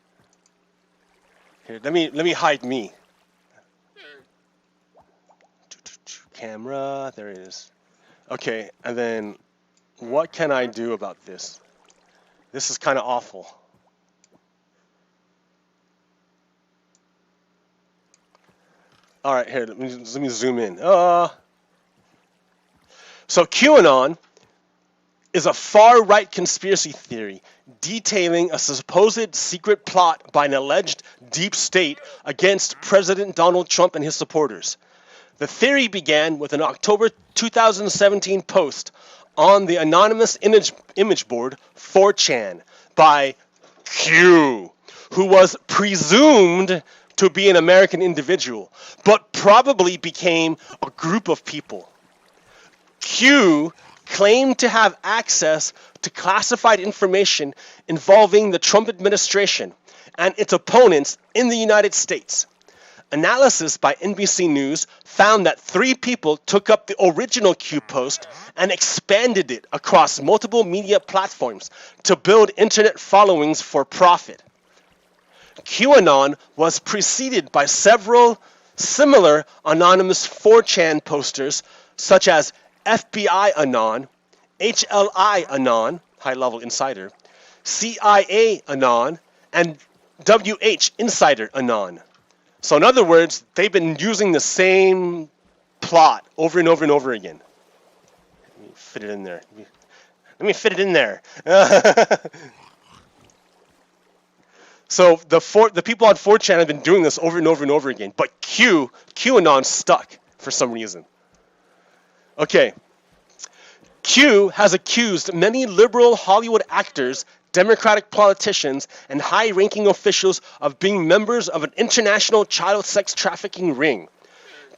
Here, let me hide me. Camera, there it is. Okay, and then what can I do about this? This is kind of awful. All right, here, let me zoom in. So QAnon is a far-right conspiracy theory detailing a supposed secret plot by an alleged deep state against President Donald Trump and his supporters. The theory began with an October 2017 post on the anonymous image board 4chan by Q, who was presumed to be an American individual, but probably became a group of people. Q claimed to have access to classified information involving the Trump administration and its opponents in the United States. Analysis by NBC News found that 3 people took up the original Q post and expanded it across multiple media platforms to build internet followings for profit. QAnon was preceded by several similar anonymous 4chan posters such as FBI Anon, HLI Anon, high-level insider, CIA anon, and WH insider anon. So in other words, they've been using the same plot over and over and over again. Let me fit it in there. Let me fit it in there. So the people on 4chan have been doing this over and over and over again, but QAnon stuck for some reason. Okay. Q has accused many liberal Hollywood actors, Democratic politicians, and high-ranking officials of being members of an international child sex trafficking ring.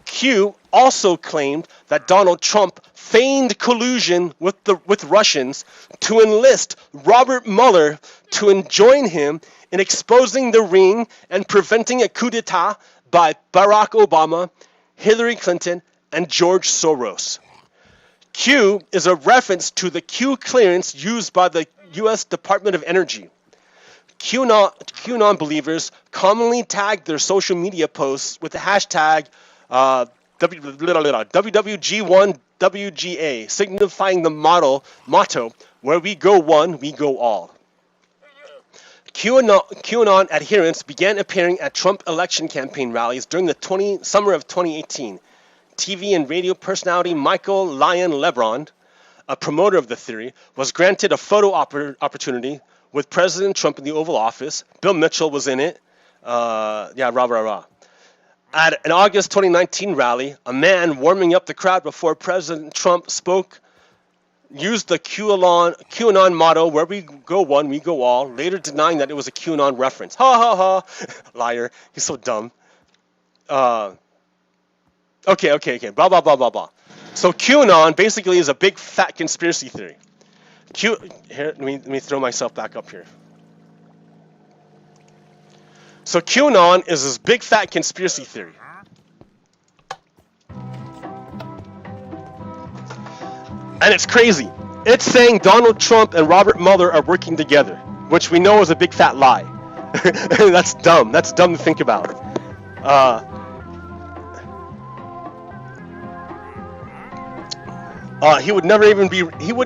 Q also claimed that Donald Trump feigned collusion with Russians to enlist Robert Mueller to join him in exposing the ring and preventing a coup d'etat by Barack Obama, Hillary Clinton, and George Soros. Q is a reference to the Q clearance used by the U.S. Department of Energy. QAnon believers commonly tag their social media posts with the hashtag WWG1WGA, signifying the motto, where we go one, we go all. QAnon adherents began appearing at Trump election campaign rallies during the summer of 2018. TV and radio personality Michael Lyon LeBron, a promoter of the theory, was granted a photo opportunity with President Trump in the Oval Office. Bill Mitchell was in it. At an August 2019 rally, a man warming up the crowd before President Trump used the QAnon motto, where we go one, we go all, later denying that it was a QAnon reference. Ha ha ha. Liar. He's so dumb. Okay. Blah, blah, blah, blah, blah. So QAnon basically is a big fat conspiracy theory. Here, let me throw myself back up here. So QAnon is this big fat conspiracy theory. And it's crazy. It's saying Donald Trump and Robert Mueller are working together, which we know is a big fat lie. That's dumb. That's dumb to think about. He wouldn't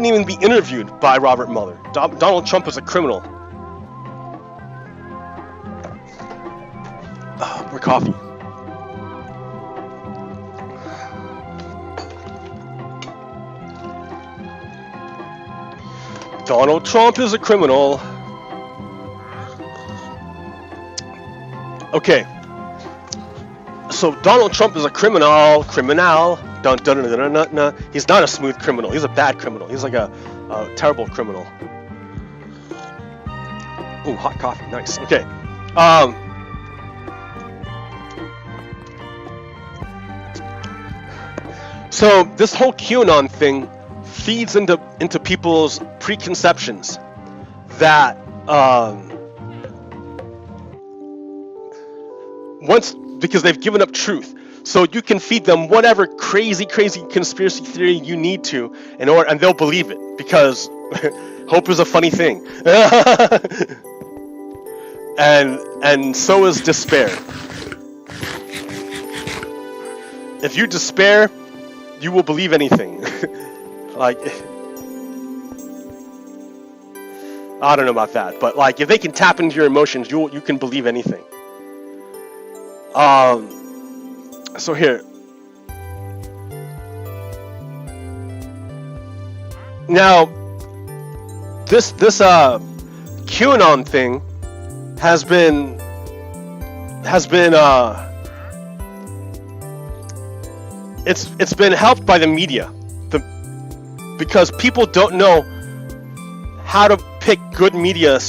even be interviewed by Robert Mueller. Donald Trump is a criminal. More coffee. Donald Trump is a criminal. Okay. So Donald Trump is a criminal. Dun, dun, dun, dun, dun, dun. He's not a smooth criminal. He's a bad criminal. He's like a terrible criminal. Ooh, hot coffee. Nice. Okay. So this whole QAnon thing feeds into people's preconceptions that because they've given up truth. So you can feed them whatever crazy conspiracy theory you need to and they'll believe it, because hope is a funny thing. and so is despair. If you despair, you will believe anything. Like, I don't know about that, but like if they can tap into your emotions, you can believe anything. So here. Now, this QAnon thing has been it's been helped by the media, because people don't know how to pick good media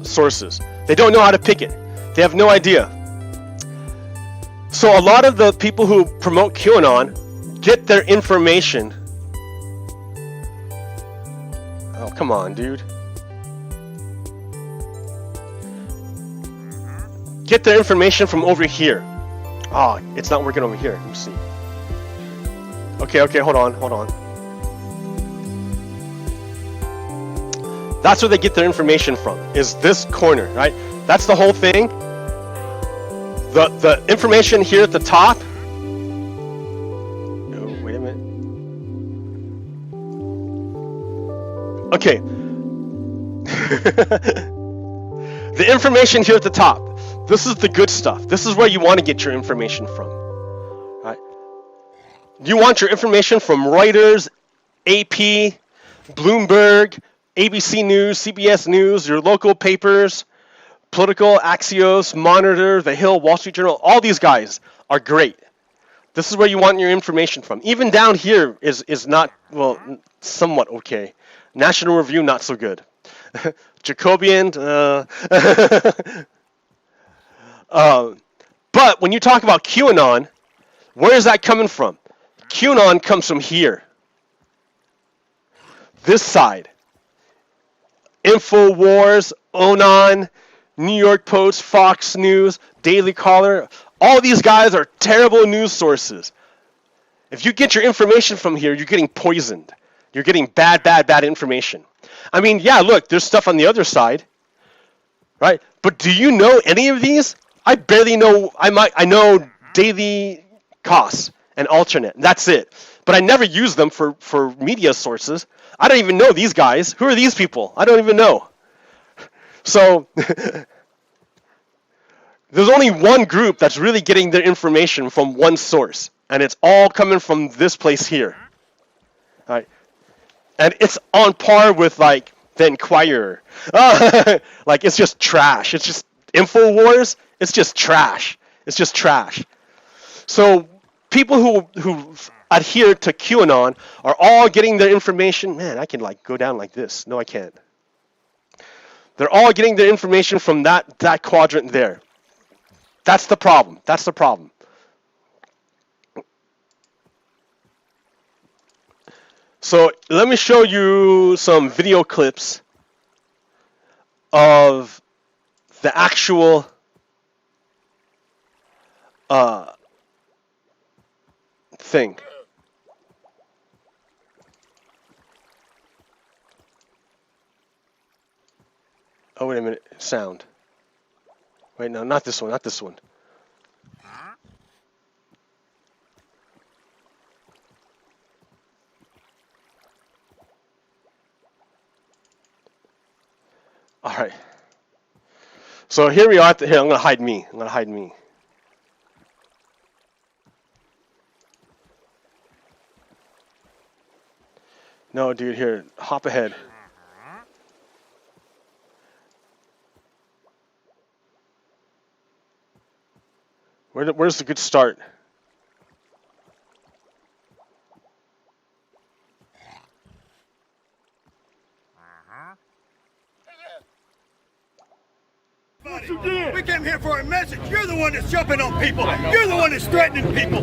sources. They don't know how to pick it. They have no idea. So a lot of the people who promote QAnon get their information. Oh, come on, dude. Get their information from over here. Oh, it's not working over here. Let me see. Okay, hold on. That's where they get their information from, is this corner, right? That's the whole thing. The information here at the top. No, wait a minute. Okay. The information here at the top. This is the good stuff. This is where you want to get your information from. Right? You want your information from Reuters, AP, Bloomberg, ABC News, CBS News, your local papers, Political, Axios, Monitor, The Hill, Wall Street Journal. All these guys are great. This is where you want your information from. Even down here is not, well, somewhat okay. National Review, not so good. Jacobian, but when you talk about QAnon, where is that coming from? QAnon comes from here. This side. InfoWars, Onan, New York Post, Fox News, Daily Caller. All these guys are terrible news sources. If you get your information from here, you're getting poisoned. You're getting bad information. I mean, yeah, look, there's stuff on the other side, right? But do you know any of these? I barely know. I know Daily Costs and Alternate. That's it. But I never use them for media sources. I don't even know these guys. Who are these people? I don't even know. So there's only one group that's really getting their information from one source, and it's all coming from this place here. All right. And it's on par with, like, the Inquirer. Like, it's just trash. It's just InfoWars. It's just trash. It's just trash. So people who adhere to QAnon are all getting their information. Man, I can, like, go down like this. No, I can't. They're all getting their information from that quadrant there. That's the problem. That's the problem. So let me show you some video clips of the actual thing. Oh, wait a minute. Sound. Wait, no, not this one. Not this one. All right. So here we are. Here, I'm going to hide me. I'm going to hide me. No, dude, here. Hop ahead. Where's the good start? We came here for a message. You're the one that's jumping on people. You're the one that's threatening people.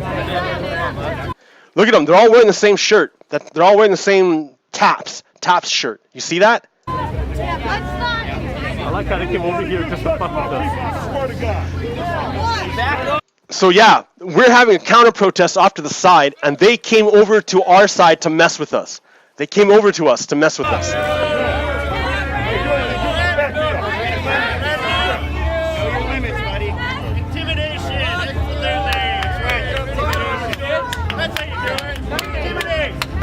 Look at them. They're all wearing the same shirt. They're all wearing the same Taps shirt. You see that? I like how they came over here just to fuck with us. Swear to God. So yeah, we're having a counter protest off to the side, and they came over to our side to mess with us. They came over to us to mess with us.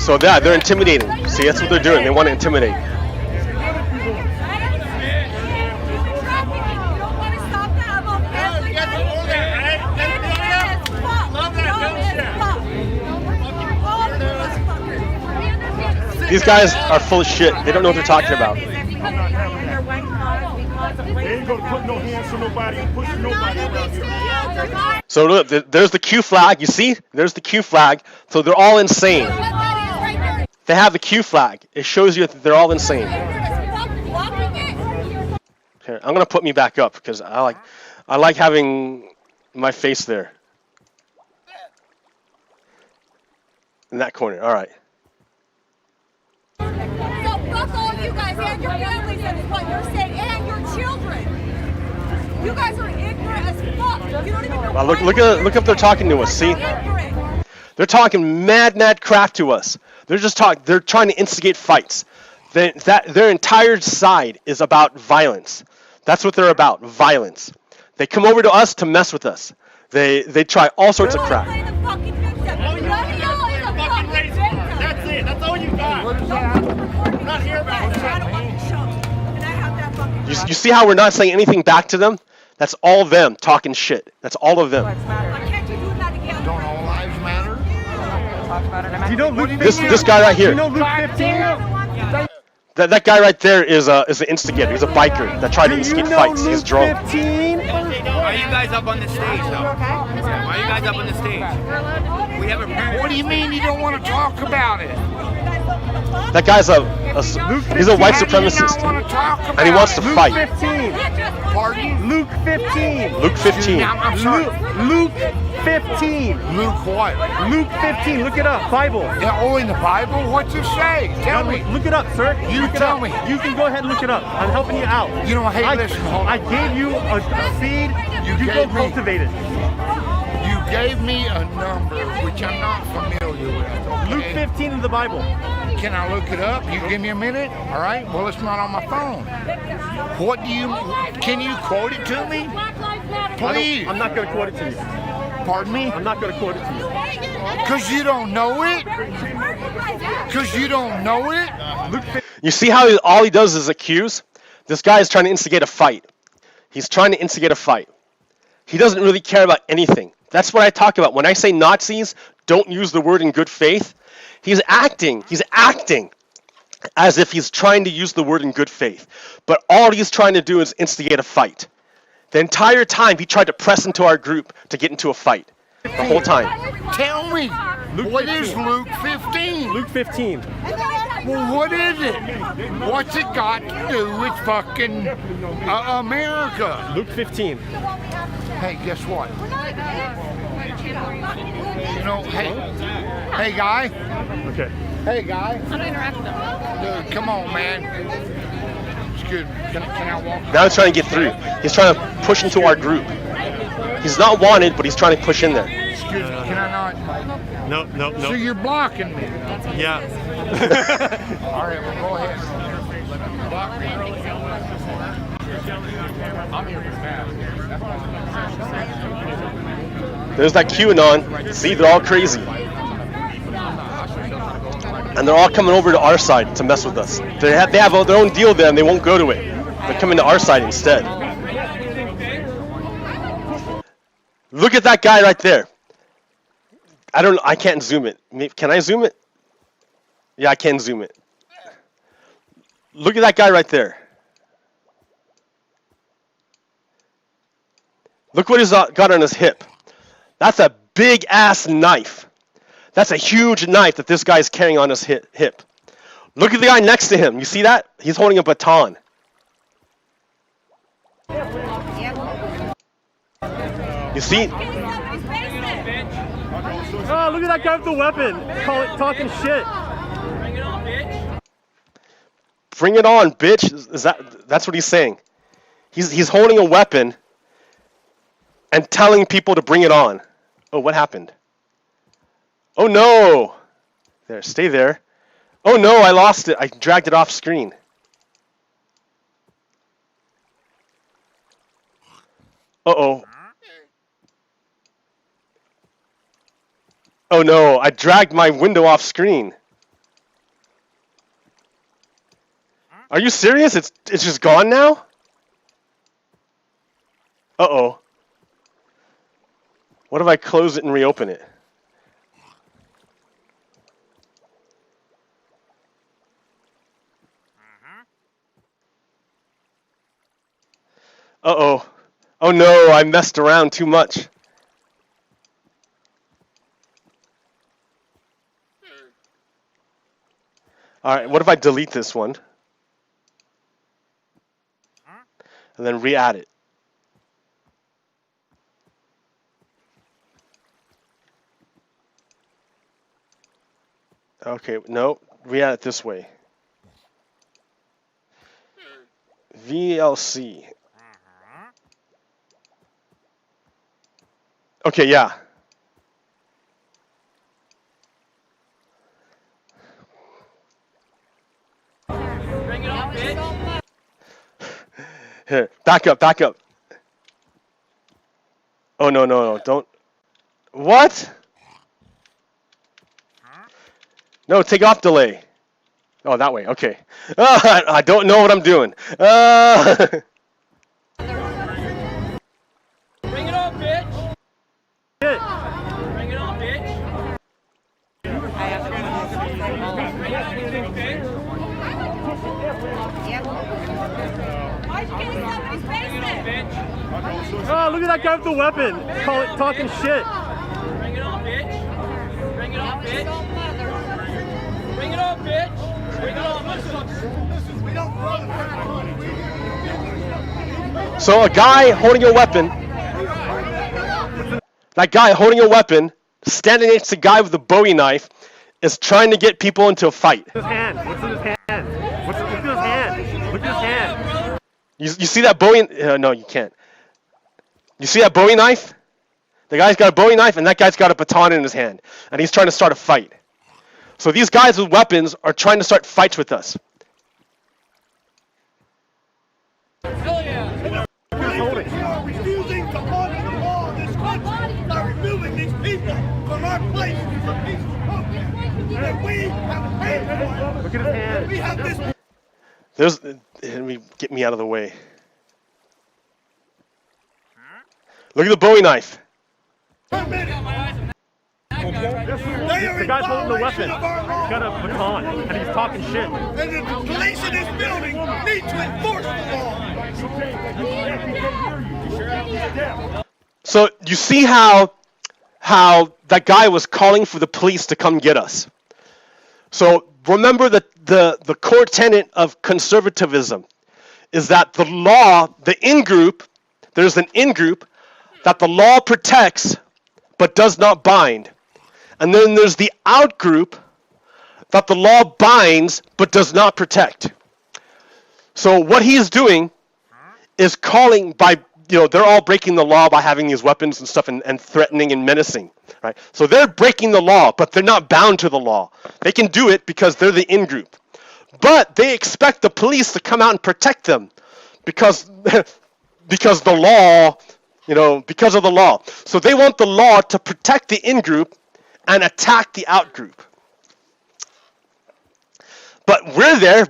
So yeah, they're intimidating. See, that's what they're doing. They want to intimidate. These guys are full of shit. They don't know what they're talking about. They ain't gonna put no hands on nobody and push nobody around here. So look, there's the Q flag. You see? There's the Q flag. So they're all insane. They have the Q flag. It shows you that they're all insane. Here, I'm gonna put me back up because I like having my face there. In that corner. All right. So fuck all you guys and your families and what you're saying and your children. You guys are ignorant as fuck. You don't even know. Well, look up. They're talking to us. See? They're talking mad crap to us. They're trying to instigate fights. Their entire side is about violence. That's what they're about. Violence. They come over to us to mess with us. They try all sorts of crap. That's it. That's all you got. not here about what's that mean. You see how we're not saying anything back to them? That's all them talking shit. That's all of them. Don't all lives matter? Do you know Luke This guy right here. Do you know Luke 15? That guy right there is an instigator. He's a biker that tried to escape fights. He's drunk. 15? Why are you guys up on the stage, though? Why are you guys up on the stage? We have a. What do you mean you don't want to talk about it? That guy's he's a white supremacist, and he wants to fight. 15. Pardon? Luke 15. Luke 15. I'm sorry. Luke 15. Luke what? Luke 15. Look it up. Bible. Yeah, oh, in the Bible? What's it say? Tell me. Look it up, sir. You look it tell up. me. You can go ahead and look it up. I'm helping you out. You know, hey, listen, hold on. I gave you a seed. You go gave me- cultivate it. You gave me a number which I'm not familiar with. Okay? Luke 15 in the Bible. Can I look it up? You give me a minute? All right. Well, it's not on my phone. What do you? Can you quote it to me? Please. I'm not going to quote it to you. Pardon me? I'm not going to quote it to you. Because you don't know it? Because you don't know it? You see how all he does is accuse? This guy is trying to instigate a fight. He's trying to instigate a fight. He doesn't really care about anything. That's what I talk about. When I say Nazis don't use the word in good faith, he's acting as if he's trying to use the word in good faith. But all he's trying to do is instigate a fight. The entire time he tried to press into our group to get into a fight. The whole time. Tell me. Luke What 15. is Luke 15? Luke 15. Well, what is it? What's it got to do with fucking America? Luke 15. Hey, guess what? You know, hey, guy. Okay. Hey, guy. Dude, come on, man. Excuse me. Can I walk? Now he's trying to get through. He's trying to push into our group. He's not wanted, but he's trying to push in there. Excuse me. Can I not? No. So you're blocking me. Yeah. All right, well, go ahead. Block me. I'm here with that. There's that QAnon. See, they're all crazy. And they're all coming over to our side to mess with us. They have their own deal there and they won't go to it. They're coming to our side instead. Look at that guy right there. I can't zoom it. Can I zoom it? Yeah, I can zoom it. Look at that guy right there. Look what he's got on his hip. That's a big ass knife. That's a huge knife that this guy's carrying on his hip. Look at the guy next to him. You see that? He's holding a baton. You see? Oh, look at that guy with the weapon. Talking shit. Bring it on, bitch. That's what he's saying. He's holding a weapon and telling people to bring it on. Oh, what happened? Oh no! There, stay there. Oh no, I lost it. I dragged it off screen. Uh-oh. Oh no, I dragged my window off screen. Are you serious? It's just gone now? Uh-oh. What if I close it and reopen it? Uh-oh. Oh no, I messed around too much. Alright, what if I delete this one? And then re-add it. Okay, no, re-add it this way. VLC. Okay, yeah. Bring it on, bitch. Here, back up. Oh, no, don't. What? No, take off delay. Oh, that way. Okay. I don't know what I'm doing. Bring it on, bitch. Shit. Bring it on, bitch. Why'd you get in somebody's basement? Oh, look at that guy with the weapon. Talking shit. Bring it on, bitch. Bring it on, bitch. Bring it on, bitch. Bring it on. We don't So a guy holding a weapon, that guy holding a weapon, standing next to a guy with a Bowie knife, is trying to get people into a fight. His hand. What's in his hand? Look at his hand. Look at his hand. You see that Bowie? No, you can't. You see that Bowie knife? The guy's got a Bowie knife, and that guy's got a baton in his hand, and he's trying to start a fight. So these guys with weapons are trying to start fights with us. refusing to honor the law of this country by removing these people from our place for peaceful protest. And we have paid for it. Look at his hand. We have this. Let me get me out of the way. Look at the Bowie knife. permitted. They are The in guy's holding the violation weapon. of our law. He's got a baton, and he's talking shit. And the police in this building need to enforce the law. So you see how that guy was calling for the police to come get us. So remember that the core tenet of conservatism is that the law, the in-group, there's an in-group that the law protects but does not bind. And then there's the out-group that the law binds but does not protect. So what he's doing is calling by, they're all breaking the law by having these weapons and stuff and threatening and menacing, right? So they're breaking the law, but they're not bound to the law. They can do it because they're the in-group. But they expect the police to come out and protect them because the law, because of the law. So they want the law to protect the in-group and attack the out-group. But we're there.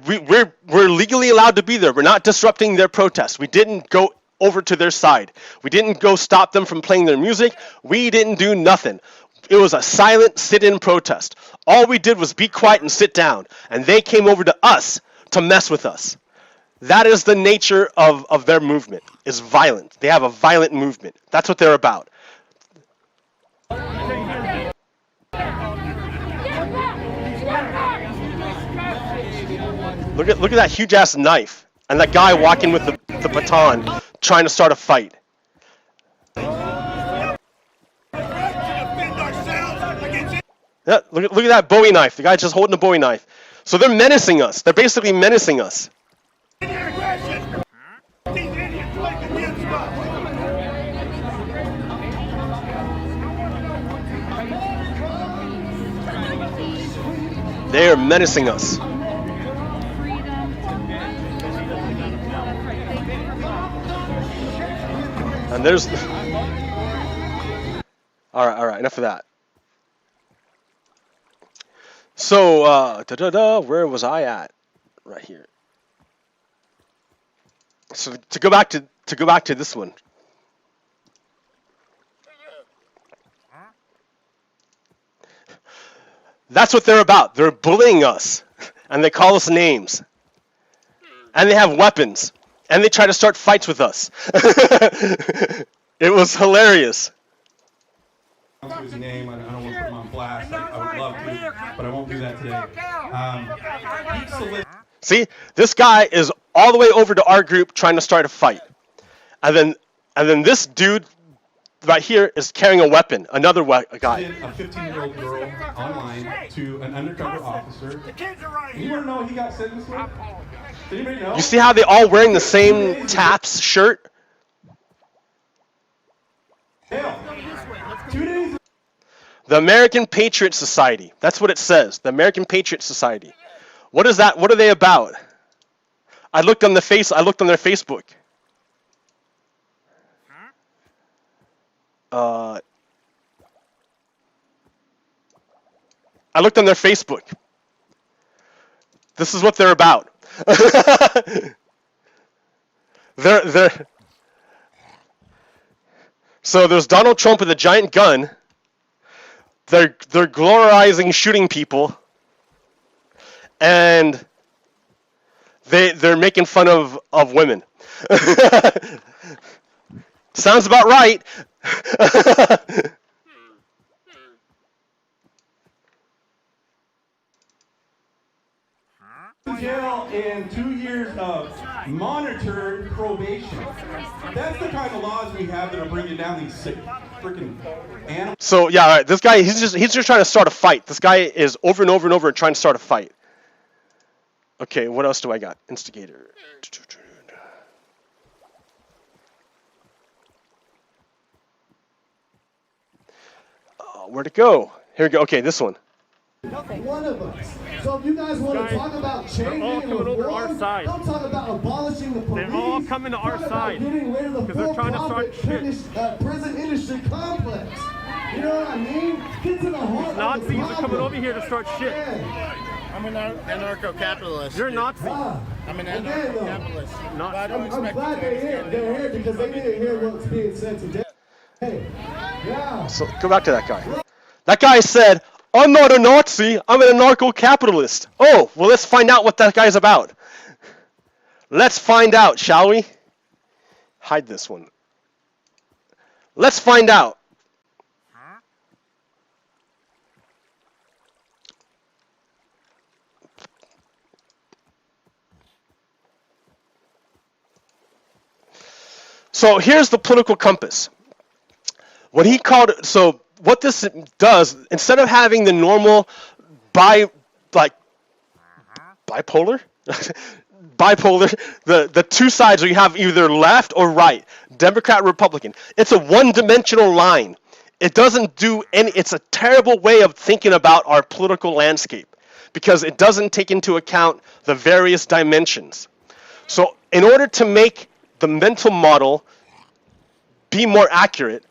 We're legally allowed to be there. We're not disrupting their protest. We didn't go over to their side. We didn't go stop them from playing their music. We didn't do nothing. It was a silent sit-in protest. All we did was be quiet and sit down. And they came over to us to mess with us. That is the nature of their movement, is violent. They have a violent movement. That's what they're about. Look at that huge ass knife and that guy walking with the baton trying to start a fight. Yeah, look at that Bowie knife. The guy's just holding a Bowie knife. So they're menacing us. They're basically menacing us. They are menacing us. And there's... All right, enough of that. So, where was I at? Right here. So to go back to this one. That's what they're about. They're bullying us, and they call us names, and they have weapons, and they try to start fights with us. It was hilarious. His name. I don't want to put him on blast. I would love to, but I won't do that today. See, this guy is all the way over to our group trying to start a fight, and then this dude right here is carrying a weapon. Another guy. A 15-year-old girl online to an undercover officer. You want to know what he got sentenced with? Does anybody know? You see how they all wearing the same TAPS shirt? Hell. 2 days. The American Patriot Society. That's what it says. The American Patriot Society. What is that? What are they about? I looked on their Facebook. I looked on their Facebook. This is what they're about. they're So there's Donald Trump with a giant gun. They're glamorizing shooting people, and they're making fun of women. Sounds about right. Jail and 2 years of monitored probation. That's the kind of laws we have that are bringing down these sick freaking animals. So yeah, all right, this guy he's just trying to start a fight. This guy is over and over and over trying to start a fight. Okay, what else do I got? Instigator. Where'd it go? Here we go. Okay, this one. One of us. So if you guys want to talk about changing reform, don't talk about abolishing the police. They're all coming to our side. Getting rid of the Because they're trying to start shit. Prison industry complex. You know what I mean? Get to the heart of the Nazis are coming problem. over here to start shit. I'm an anarcho-capitalist. You're a Nazi. I'm an anarcho-capitalist. Not- But I don't I'm expect glad you to they're understand here because they didn't hear what's being said today. Hey, yeah. So go back to that guy. That guy said, "I'm not a Nazi. I'm an anarcho-capitalist." Oh, well, let's find out what that guy's about. Let's find out, shall we? Hide this one. Let's find out. So here's the political compass. What he called it, so what this does, instead of having the normal bipolar, the two sides where you have either left or right, Democrat, Republican, it's a one-dimensional line. It doesn't do any, it's a terrible way of thinking about our political landscape because it doesn't take into account the various dimensions. So in order to make the mental model be more accurate,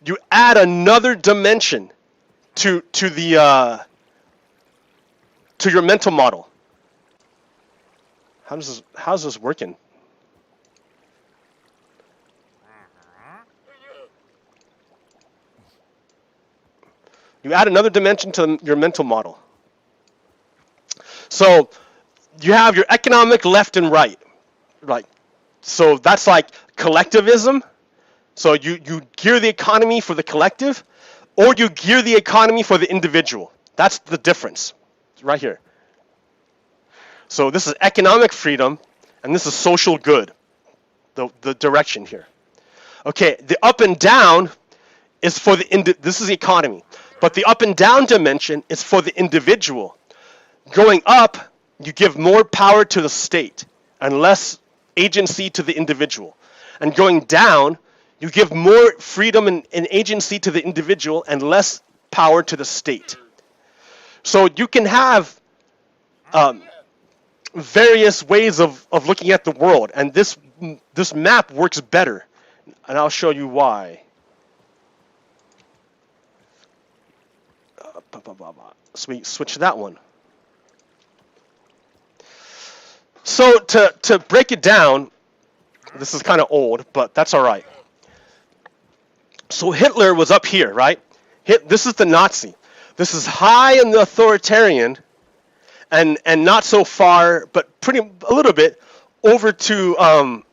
you add another dimension to your mental model. How's this working? You add another dimension to your mental model. So you have your economic left and right, right? So that's like collectivism. So you gear the economy for the collective, or you gear the economy for the individual. That's the difference, right here. So this is economic freedom, and this is social good, the direction here. Okay, the up and down is for this is the economy, but the up and down dimension is for the individual. Going up, you give more power to the state and less agency to the individual. And going down, you give more freedom and agency to the individual and less power to the state. So you can have various ways of looking at the world, and this map works better, and I'll show you why. So we switch to that one. So to break it down, this is kind of old, but that's all right. So Hitler was up here, right? This is the Nazi. This is high in the authoritarian, and not so far, but a little bit over to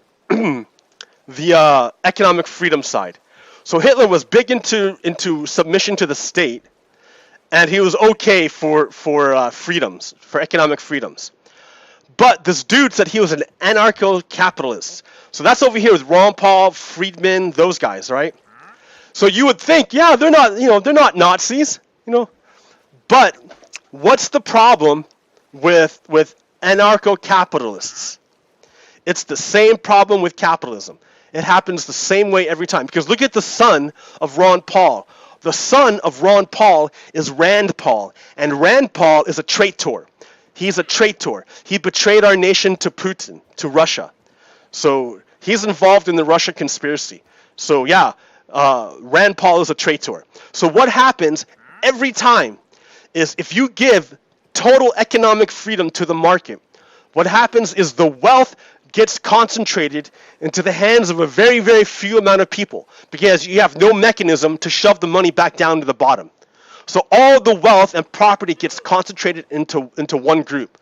the economic freedom side. So Hitler was big into submission to the state, and he was okay for freedoms, for economic freedoms. But this dude said he was an anarcho-capitalist. So that's over here with Ron Paul, Friedman, those guys, right? So you would think, yeah, they're not Nazis, But what's the problem with anarcho-capitalists? It's the same problem with capitalism. It happens the same way every time. Because look at the son of Ron Paul. The son of Ron Paul is Rand Paul. And Rand Paul is a traitor. He's a traitor. He betrayed our nation to Putin, to Russia. So he's involved in the Russia conspiracy. So yeah, Rand Paul is a traitor. So what happens every time is if you give total economic freedom to the market, what happens is the wealth gets concentrated into the hands of a very, very few amount of people because you have no mechanism to shove the money back down to the bottom. So all the wealth and property gets concentrated into one group.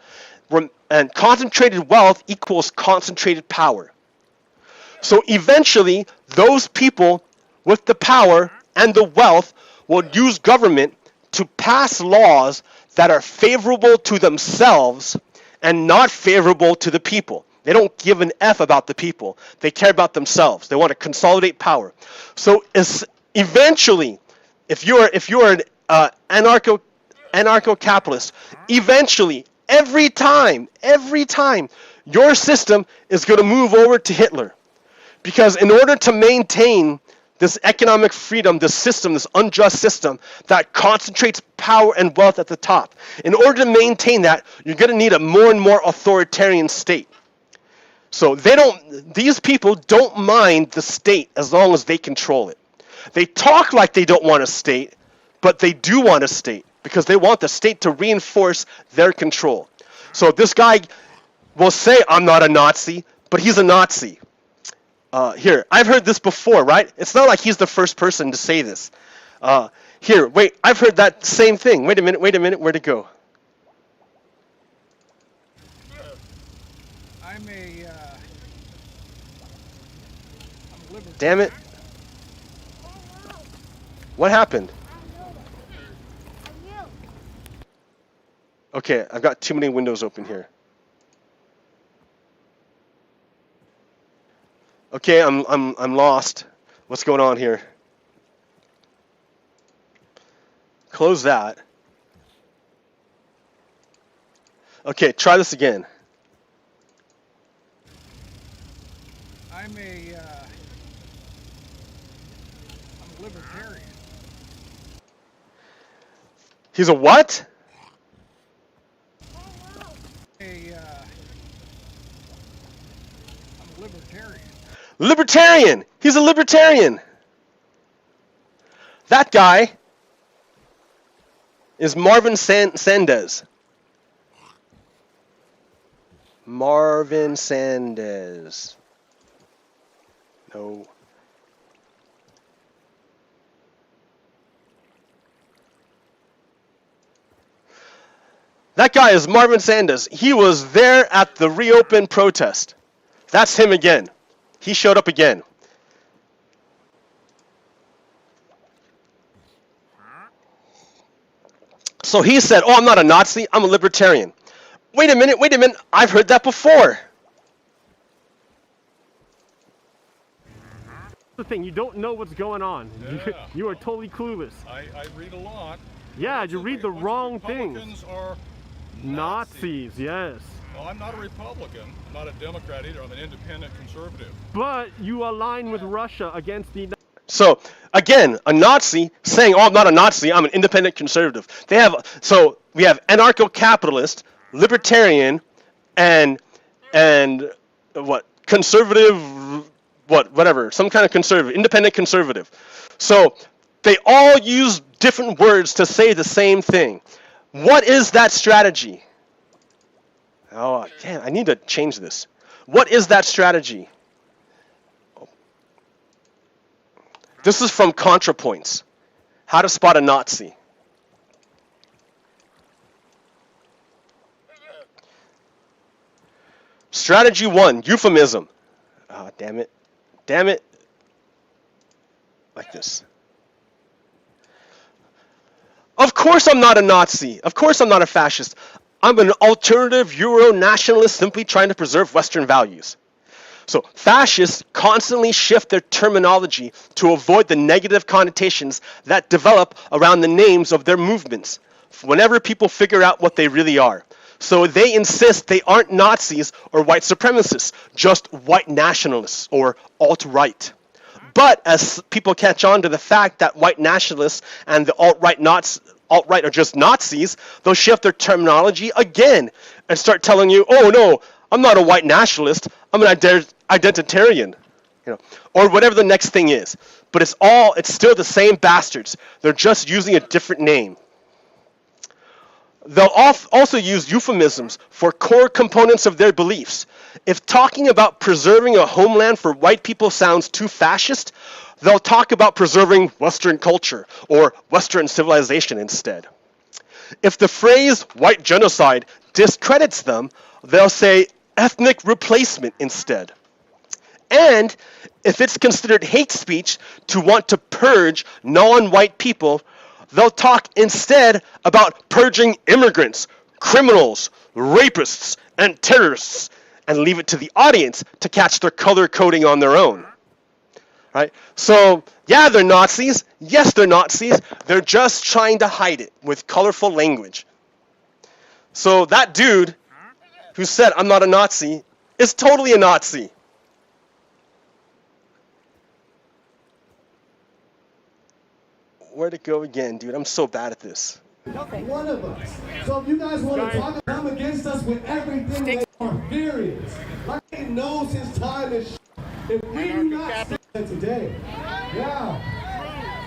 And concentrated wealth equals concentrated power. So eventually, those people with the power and the wealth will use government to pass laws that are favorable to themselves and not favorable to the people. They don't give an F about the people. They care about themselves. They want to consolidate power. So eventually, if you're an anarcho-capitalist, eventually, every time, your system is going to move over to Hitler. Because in order to maintain this economic freedom, this system, this unjust system that concentrates power and wealth at the top, in order to maintain that, you're going to need a more and more authoritarian state. So these people don't mind the state as long as they control it. They talk like they don't want a state, but they do want a state because they want the state to reinforce their control. So this guy will say, I'm not a Nazi, but he's a Nazi. Here, I've heard this before, right? It's not like he's the first person to say this. Here, wait, I've heard that same thing. Wait a minute, where'd it go? I'm a libertarian. Damn it. What happened? Okay, I've got too many windows open here. Okay, I'm lost. What's going on here? Close that. Okay, try this again. I'm a libertarian. He's a what? I'm a libertarian. Libertarian! He's a libertarian! That guy is Marvin Sanders. Marvin Sanders. No. That guy is Marvin Sanders. He was there at the reopen protest. That's him again. He showed up again. So he said, oh, I'm not a Nazi, I'm a libertarian. Wait a minute, I've heard that before. The thing, you don't know what's going on. Yeah. You are totally clueless. I read a lot. Yeah, you read the wrong things. Republicans are Nazis, yes. Well, I'm not a Republican. I'm not a Democrat either. I'm an independent conservative. But you align with Russia against the... So, again, a Nazi saying, oh, I'm not a Nazi, I'm an independent conservative. So we have anarcho-capitalist, libertarian, and what? Conservative, whatever, some kind of conservative, independent conservative. So they all use different words to say the same thing. What is that strategy? Oh, damn, I need to change this. What is that strategy? This is from ContraPoints. How to spot a Nazi. Strategy 1, euphemism. Ah, damn it. Damn it. Like this. Of course I'm not a Nazi. Of course I'm not a fascist. I'm an alternative Euro-nationalist simply trying to preserve Western values. So fascists constantly shift their terminology to avoid the negative connotations that develop around the names of their movements whenever people figure out what they really are. So they insist they aren't Nazis or white supremacists, just white nationalists or alt-right. But as people catch on to the fact that white nationalists and the alt-right are just Nazis, they'll shift their terminology again and start telling you, oh no, I'm not a white nationalist, I'm an identitarian, or whatever the next thing is. But it's still the same bastards. They're just using a different name. They'll also use euphemisms for core components of their beliefs. If talking about preserving a homeland for white people sounds too fascist, they'll talk about preserving Western culture or Western civilization instead. If the phrase white genocide discredits them, they'll say ethnic replacement instead. And if it's considered hate speech to want to purge non-white people, they'll talk instead about purging immigrants, criminals, rapists, and terrorists, and leave it to the audience to catch their color coding on their own. Right? So, yeah, they're Nazis. Yes, they're Nazis. They're just trying to hide it with colorful language. So that dude who said, I'm not a Nazi, is totally a Nazi. Where'd it go again, dude? I'm so bad at this. One of us. So if you guys want to come against us with everything they are furious. Like he knows his time is if we do not stand today. Yeah.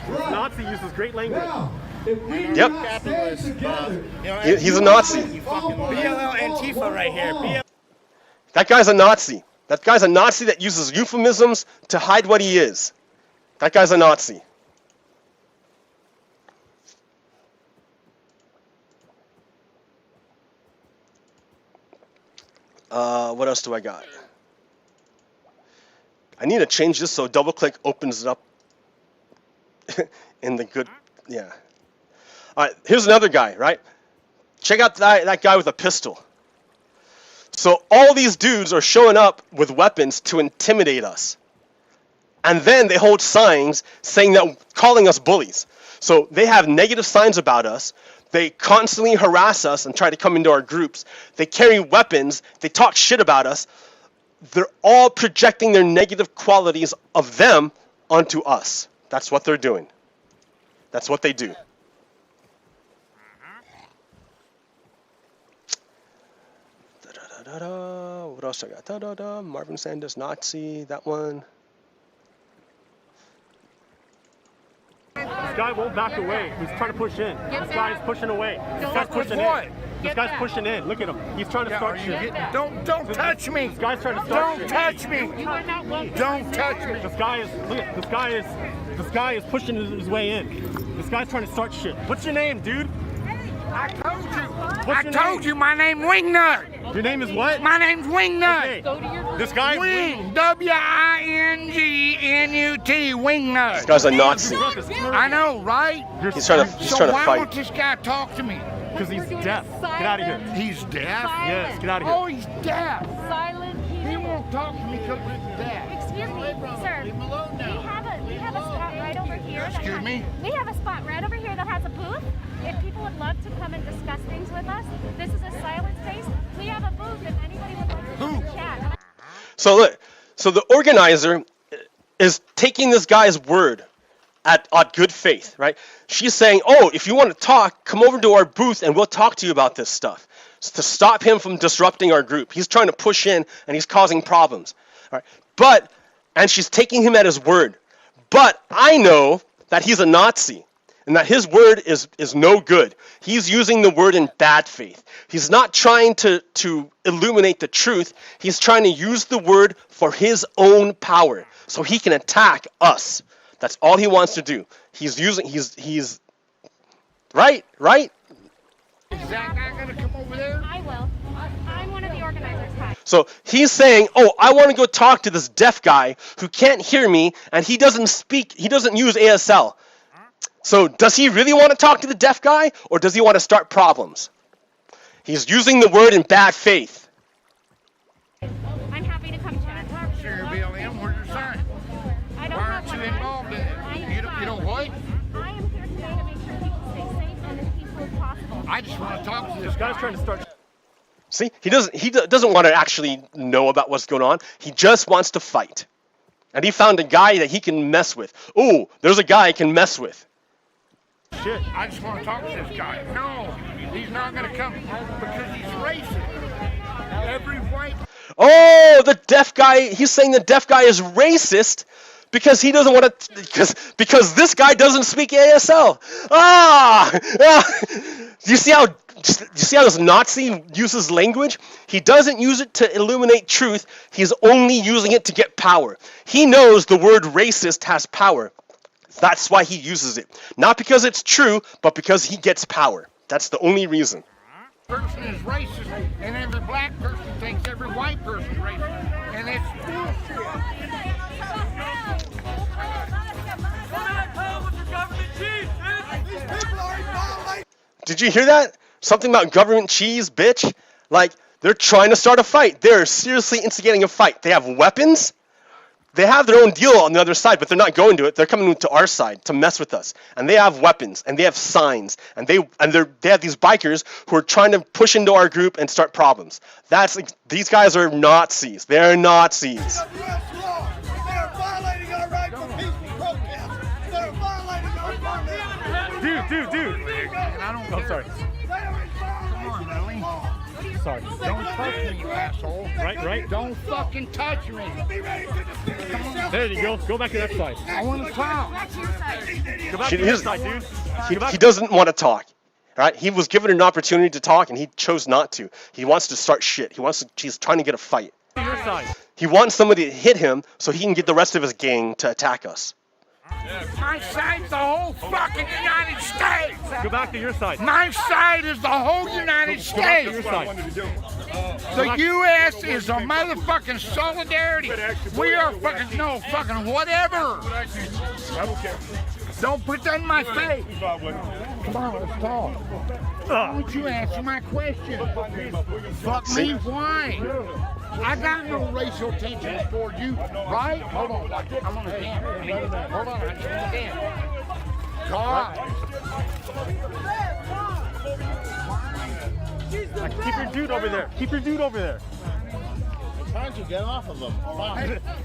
Right. Nazi uses great language. Now, if we do not stand together. He's a Nazi. BLL Antifa right here. That guy's a Nazi. That guy's a Nazi that uses euphemisms to hide what he is. That guy's a Nazi. What else do I got? I need to change this so double click opens it up in the good, yeah. All right, here's another guy, right? Check out that guy with a pistol. So all these dudes are showing up with weapons to intimidate us. And then they hold signs saying that, calling us bullies. So they have negative signs about us. They constantly harass us and try to come into our groups. They carry weapons. They talk shit about us. They're all projecting their negative qualities of them onto us. That's what they're doing. That's what they do. What else I got? Marvin Sanders, Nazi, that one. This guy won't back away. He's trying to push in. This guy's pushing away. This guy's pushing in. This guy's pushing in. Look at him. He's trying to start shit. Don't touch me. This guy's trying to start shit. Don't touch me. Don't touch me. This guy is. Look at this guy is pushing his way in. This guy's trying to start shit. What's your name, dude? I told you. What's I told you my name Wingnut. Your name is what? My name's Wingnut. Okay. This guy Wing. W-I-N-G-N-U-T. Wingnut. This guy's a Nazi. I know, right? He's trying to why fight. won't this guy talk to me? Because he's deaf. Get out of here. He's deaf? Yes, get out of here. Oh, he's deaf. Silent. He won't talk to me because he's deaf. Excuse me, sir. We have a spot right over here. Excuse me? We have a spot right over here that has a booth. If people would love to come and discuss things with us, this is a silent space. We have a booth if anybody would like to come and chat. So look, so the organizer is taking this guy's word at good faith, right? She's saying, oh, if you want to talk, come over to our booth and we'll talk to you about this stuff. It's to stop him from disrupting our group. He's trying to push in and he's causing problems. All right? And she's taking him at his word. But I know that he's a Nazi and that his word is no good. He's using the word in bad faith. He's not trying to illuminate the truth. He's trying to use the word for his own power so he can attack us. That's all he wants to do. He's right? Is that guy gonna come over there? I will. I'm one of the organizers. Hi. So he's saying, oh, I want to go talk to this deaf guy who can't hear me and he doesn't use ASL. So does he really want to talk to the deaf guy or does he want to start problems? He's using the word in bad faith. I'm happy to come chat. Sure, BLM, where's your sign? I don't Why have aren't you one. involved in it? You don't what? I am here today to make sure people stay safe and as peaceful as possible. I just want to talk to this This guy's trying to start. See, he doesn't want to actually know about what's going on. He just wants to fight. And he found a guy that he can mess with. Oh, there's a guy I can mess with. Shit. I just want to talk to this guy. No, he's not going to come because he's racist. Every white... Oh, the deaf guy, he's saying the deaf guy is racist because he doesn't want to, because this guy doesn't speak ASL. Do you see how You see how this Nazi uses language? He doesn't use it to illuminate truth. He's only using it to get power. He knows the word racist has power. That's why he uses it. Not because it's true, but because he gets power. That's the only reason. Person is racist, and every black person thinks every white person is racist. And it's Did you hear that? Something about government cheese, bitch? Like, they're trying to start a fight. They're seriously instigating a fight. They have weapons. They have their own deal on the other side, but they're not going to it. They're coming to our side to mess with us. And they have weapons, and they have signs, and they have these bikers who are trying to push into our group and start problems. These guys are Nazis. They're Nazis. Dude. Oh, sorry. come on, Ellie. Sorry. Don't touch me, you asshole. Right. Don't fucking touch me. There you go. Go back to that side. I want to talk. Go back to your side, dude. He doesn't want to talk. Right? He was given an opportunity to talk, and he chose not to. He wants to start shit. He's trying to get a fight. Your side. He wants somebody to hit him so he can get the rest of his gang to attack us. My side's the whole fucking United States. Go back to your side. My side is the whole United Go back to States. your side. The U.S. is a motherfucking solidarity. We are fucking fucking whatever. I don't care. Don't put that in my face. Come on, let's talk. Why don't you answer my question? Fuck me, why? I got no racial tensions for you, right? Hold on, I'm on the camera. Hold on, I can't. God. Keep your dude over there. Keep your dude over there. Why don't you get off of him?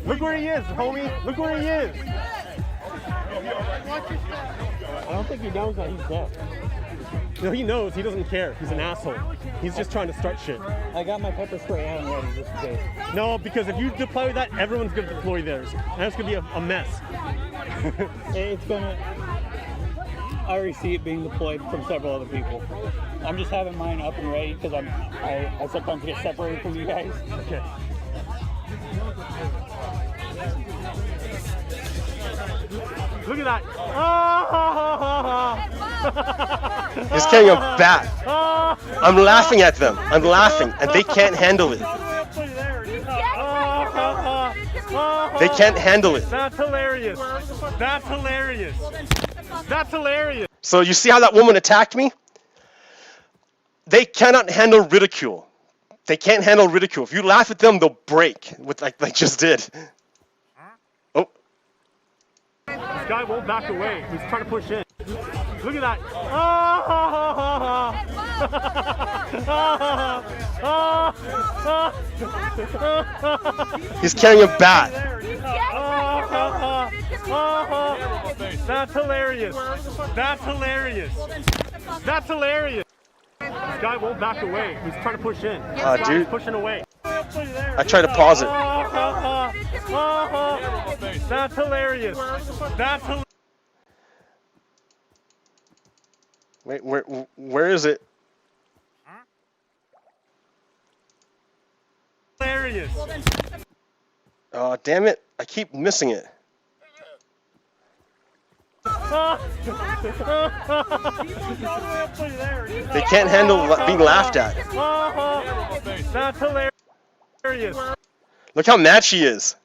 Look where he is, homie. Look where he is. I don't think he knows that he's dead. No, he knows. He doesn't care. He's an asshole. He's just trying to start shit. I got my pepper spray on ready just in case. No, because if you deploy that, everyone's going to deploy theirs. And that's going to be a mess. It's gonna. I already see it being deployed from several other people. I'm just having mine up and ready because I sometimes get separated from you guys. Okay. Look at that. He's carrying a bat. I'm laughing at them. I'm laughing, and they can't handle it. They can't handle it. That's hilarious. That's hilarious. That's hilarious. So you see how that woman attacked me? They cannot handle ridicule. They can't handle ridicule. If you laugh at them, they'll break, like they just did. Oh. This guy won't back away. He's trying to push in. Look at that. He's carrying a bat. That's hilarious. That's hilarious. That's hilarious. This guy won't back away. He's trying to push in. Dude. Pushing away. I tried to pause it. That's hilarious. That's hilarious. Wait, where is it? Hilarious. Oh, damn it. I keep missing it. They can't handle being laughed at. That's hilarious. Look how mad she is.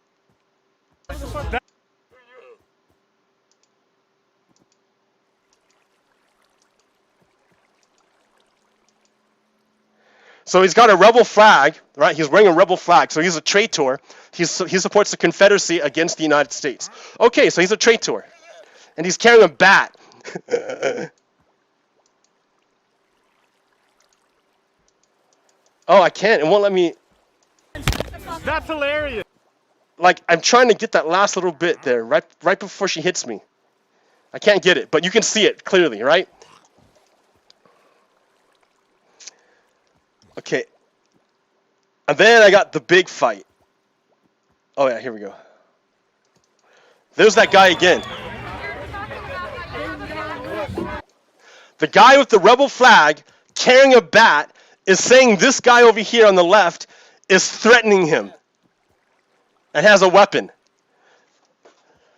So he's got a rebel flag, right? He's wearing a rebel flag, so he's a traitor. He supports the Confederacy against the United States. Okay, so he's a traitor. And he's carrying a bat. Oh, I can't. It won't let me. That's hilarious. Like, I'm trying to get that last little bit there, right before she hits me. I can't get it, but you can see it clearly, right? Okay. And then I got the big fight. Oh, yeah, here we go. There's that guy again. The guy with the rebel flag carrying a bat is saying this guy over here on the left is threatening him and has a weapon.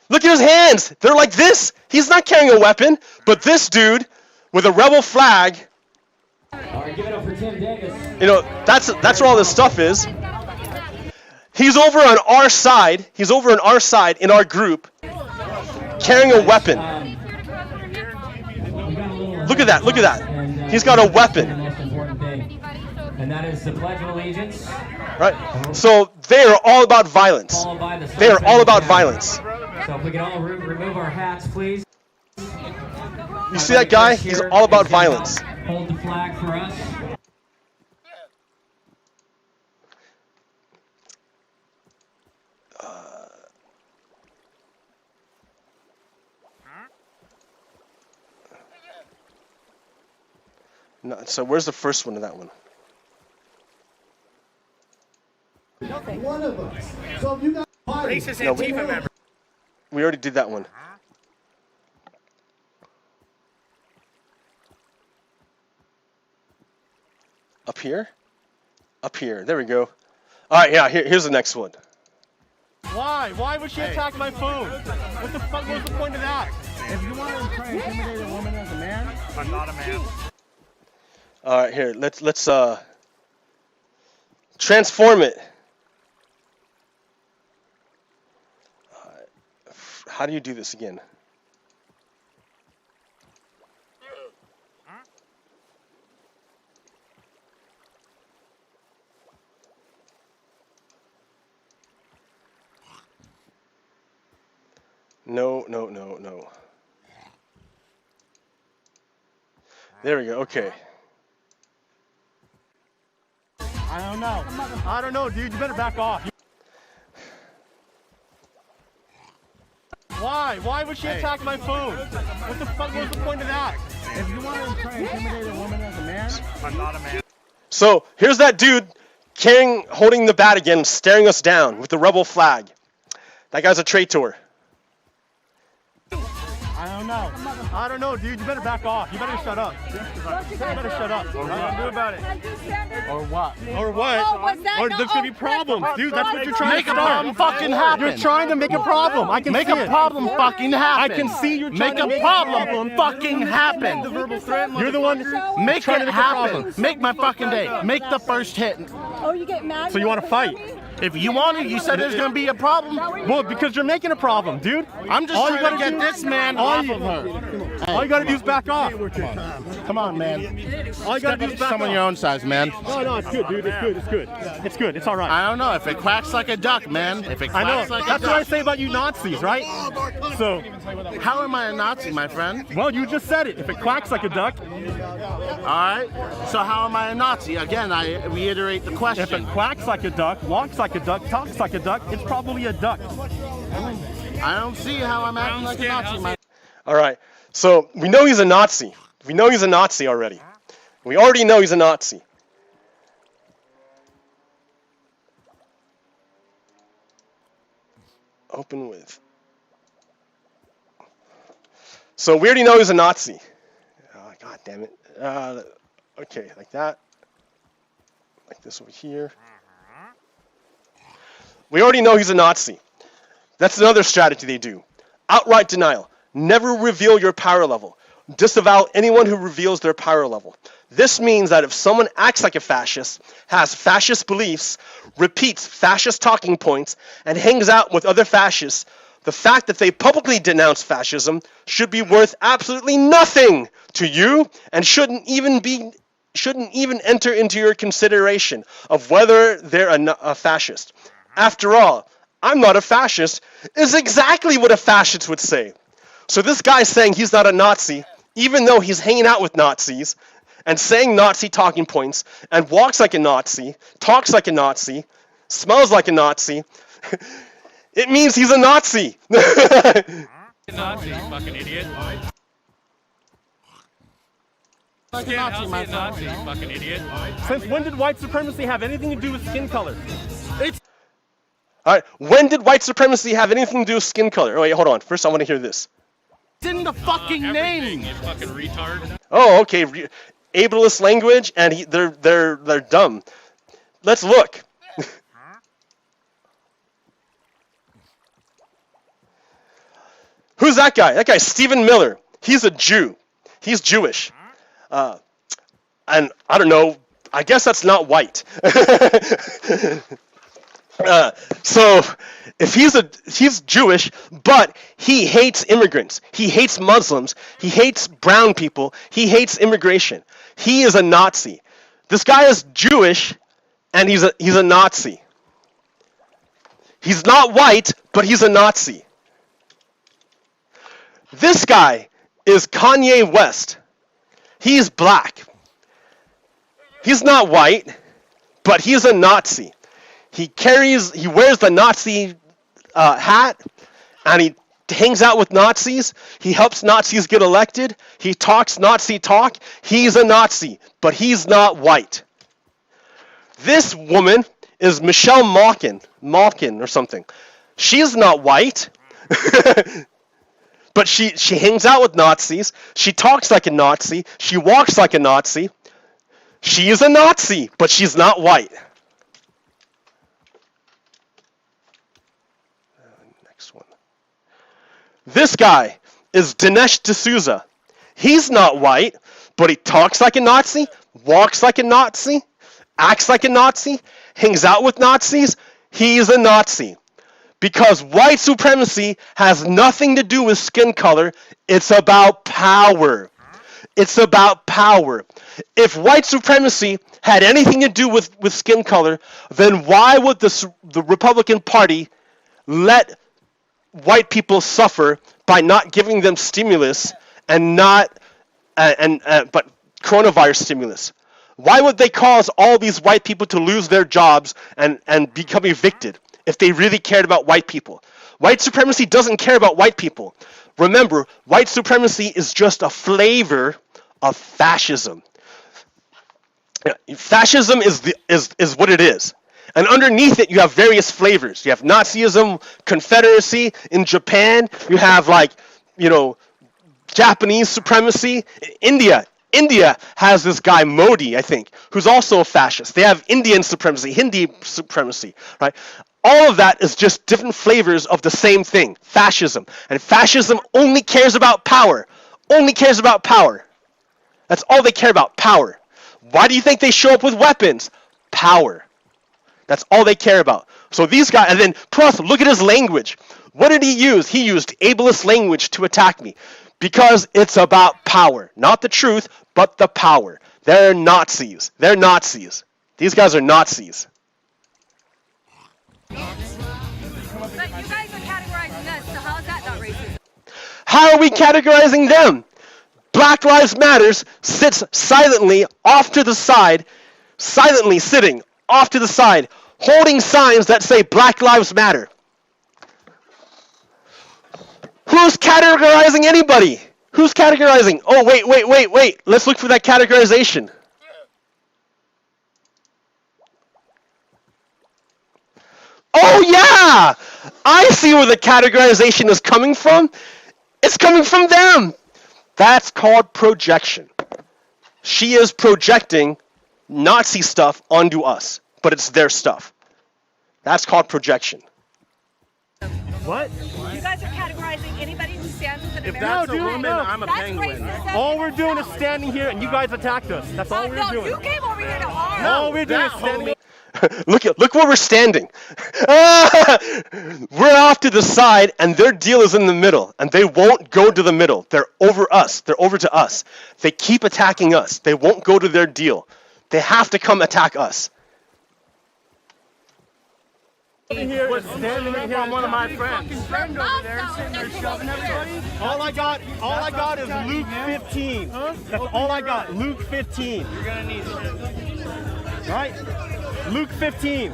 Look at his hands. They're like this. He's not carrying a weapon, but this dude with a rebel flag. You know, that's where all this stuff is. He's over on our side. He's over on our side in our group, carrying a weapon. Look at that. Look at that. He's got a weapon. And that is the Pledge of Allegiance. Right. So they are all about violence. They are all about violence. So if we can all remove our hats, please. You see that guy? He's all about violence. Hold the flag for us. No, so where's the first one of that one? One of us. So if you got Racist Antifa member. We already did that one. Up here? Up here. There we go. All right, yeah, here's the next one. Why? Why would she attack my phone? What the fuck was the point of that? If you want to try and intimidate a woman as a man, I'm not a man. All right, here, let's transform it. How do you do this again? No. There we go, okay. I don't know, dude. You better back off. Why? Why would she attack my phone? What the fuck was the point of that? if you want to try and intimidate a woman as a man, I'm not a man. So here's that dude holding the bat again, staring us down with the rebel flag. That guy's a traitor. I don't know, dude. You better back off. You better shut up. You better shut up. What are you gonna do about it? or what? Or what? Oh, was that Or not- there's gonna be problems, dude. That's what you're trying Make to a start. problem fucking happen. You're trying to make a problem. I can Make see a it. problem fucking happen. I can see you're trying Make to a make problem fucking happen. The verbal threat. You're the one Make trying to it make a happen. problem. Make my fucking day. Make the first hit. Oh, you get mad? So you want to fight? If you want it, you said there's gonna be a problem. Well, because you're making a problem, dude. I'm just All you trying to gotta get do- this man all off you- of her. All you gotta do is back off. Come on, man. All you gotta do is back Someone off. your own size, man. No, it's good, dude. It's good. It's good. It's good. It's all right. I don't know. If it quacks like a duck, man. If it I know. quacks like That's a what I duck. say about you Nazis, right? So, How am I a Nazi, my friend? well, you just said it. If it quacks like a duck, Alright? So how am I a Nazi? Again, I reiterate the if it question. quacks like a duck, walks like a duck, talks like a duck, it's probably a duck. I don't see how I'm acting like a Nazi, my All right. So we know he's a Nazi. We know he's a Nazi already. We already know he's a Nazi. Open with. So we already know he's a Nazi. Oh, God damn it. Okay, like that. Like this over here. We already know he's a Nazi. That's another strategy they do. Outright denial. Never reveal your power level. Disavow anyone who reveals their power level. This means that if someone acts like a fascist, has fascist beliefs, repeats fascist talking points, and hangs out with other fascists, the fact that they publicly denounce fascism should be worth absolutely nothing to you and shouldn't even enter into your consideration of whether they're a fascist. After all, I'm not a fascist is exactly what a fascist would say. So this guy's saying he's not a Nazi, even though he's hanging out with Nazis and saying Nazi talking points and walks like a Nazi, talks like a Nazi, smells like a Nazi. It means he's a Nazi. Nazi, you fucking idiot. like a Nazi, my Nazi, you fucking idiot. Since when did white supremacy have anything to do with skin color? All right, when did white supremacy have anything to do with skin color? Oh, wait, hold on. First, I want to hear this. It's in the fucking name. You fucking retard. Oh, okay. ableist language, and they're dumb. Let's look. Who's that guy? That guy's Stephen Miller. He's a Jew. He's Jewish. And I don't know. I guess that's not white. So if he's Jewish, but he hates immigrants. He hates Muslims. He hates brown people. He hates immigration. He is a Nazi. This guy is Jewish, and he's a Nazi. He's not white, but he's a Nazi. This guy is Kanye West. He's black. He's not white, but he's a Nazi. He wears the Nazi hat, and he hangs out with Nazis. He helps Nazis get elected. He talks Nazi talk. He's a Nazi, but he's not white. This woman is Michelle Malkin or something. She's not white. But she hangs out with Nazis. She talks like a Nazi. She walks like a Nazi. She is a Nazi, but she's not white. Next one. This guy is Dinesh D'Souza. He's not white, but he talks like a Nazi, walks like a Nazi, acts like a Nazi, hangs out with Nazis. He's a Nazi. Because white supremacy has nothing to do with skin color. It's about power. It's about power. If white supremacy had anything to do with skin color, then why would the Republican Party let white people suffer by not giving them stimulus and but coronavirus stimulus? Why would they cause all these white people to lose their jobs and become evicted if they really cared about white people? White supremacy doesn't care about white people. Remember, white supremacy is just a flavor of fascism. Fascism is what it is. And underneath it, you have various flavors. You have Nazism, Confederacy. In Japan, you have Japanese supremacy. India has this guy Modi, I think, who's also a fascist. They have Indian supremacy, Hindi supremacy, right? All of that is just different flavors of the same thing, fascism. And fascism only cares about power. Only cares about power. That's all they care about, power. Why do you think they show up with weapons? Power. That's all they care about. So these guys, and then plus, look at his language. What did he use? He used ableist language to attack me. Because it's about power. Not the truth, but the power. They're Nazis. They're Nazis. These guys are Nazis. But you guys are categorizing us, so how is that not racist? How are we categorizing them? Black Lives Matters sits silently off to the side, silently sitting off to the side, holding signs that say Black Lives Matter. Who's categorizing anybody? Who's categorizing? Oh, wait. Let's look for that categorization. Oh, yeah! I see where the categorization is coming from. It's coming from them. That's called projection. She is projecting Nazi stuff onto us, but it's their stuff. That's called projection. What? You guys are categorizing anybody who stands with an If American that's a woman, I'm a penguin. All we're doing is standing here, and you guys attacked us. That's all we're doing. You came over here to harm. All we're doing is standing. Look where we're standing. We're off to the side, and their deal is in the middle, and they won't go to the middle. They're over us. They're over to us. They keep attacking us. They won't go to their deal. They have to come attack us. Here was standing right here on one of my friends. All I got is Luke 15. That's all I got. Luke 15. You're gonna need it. Right? Luke 15.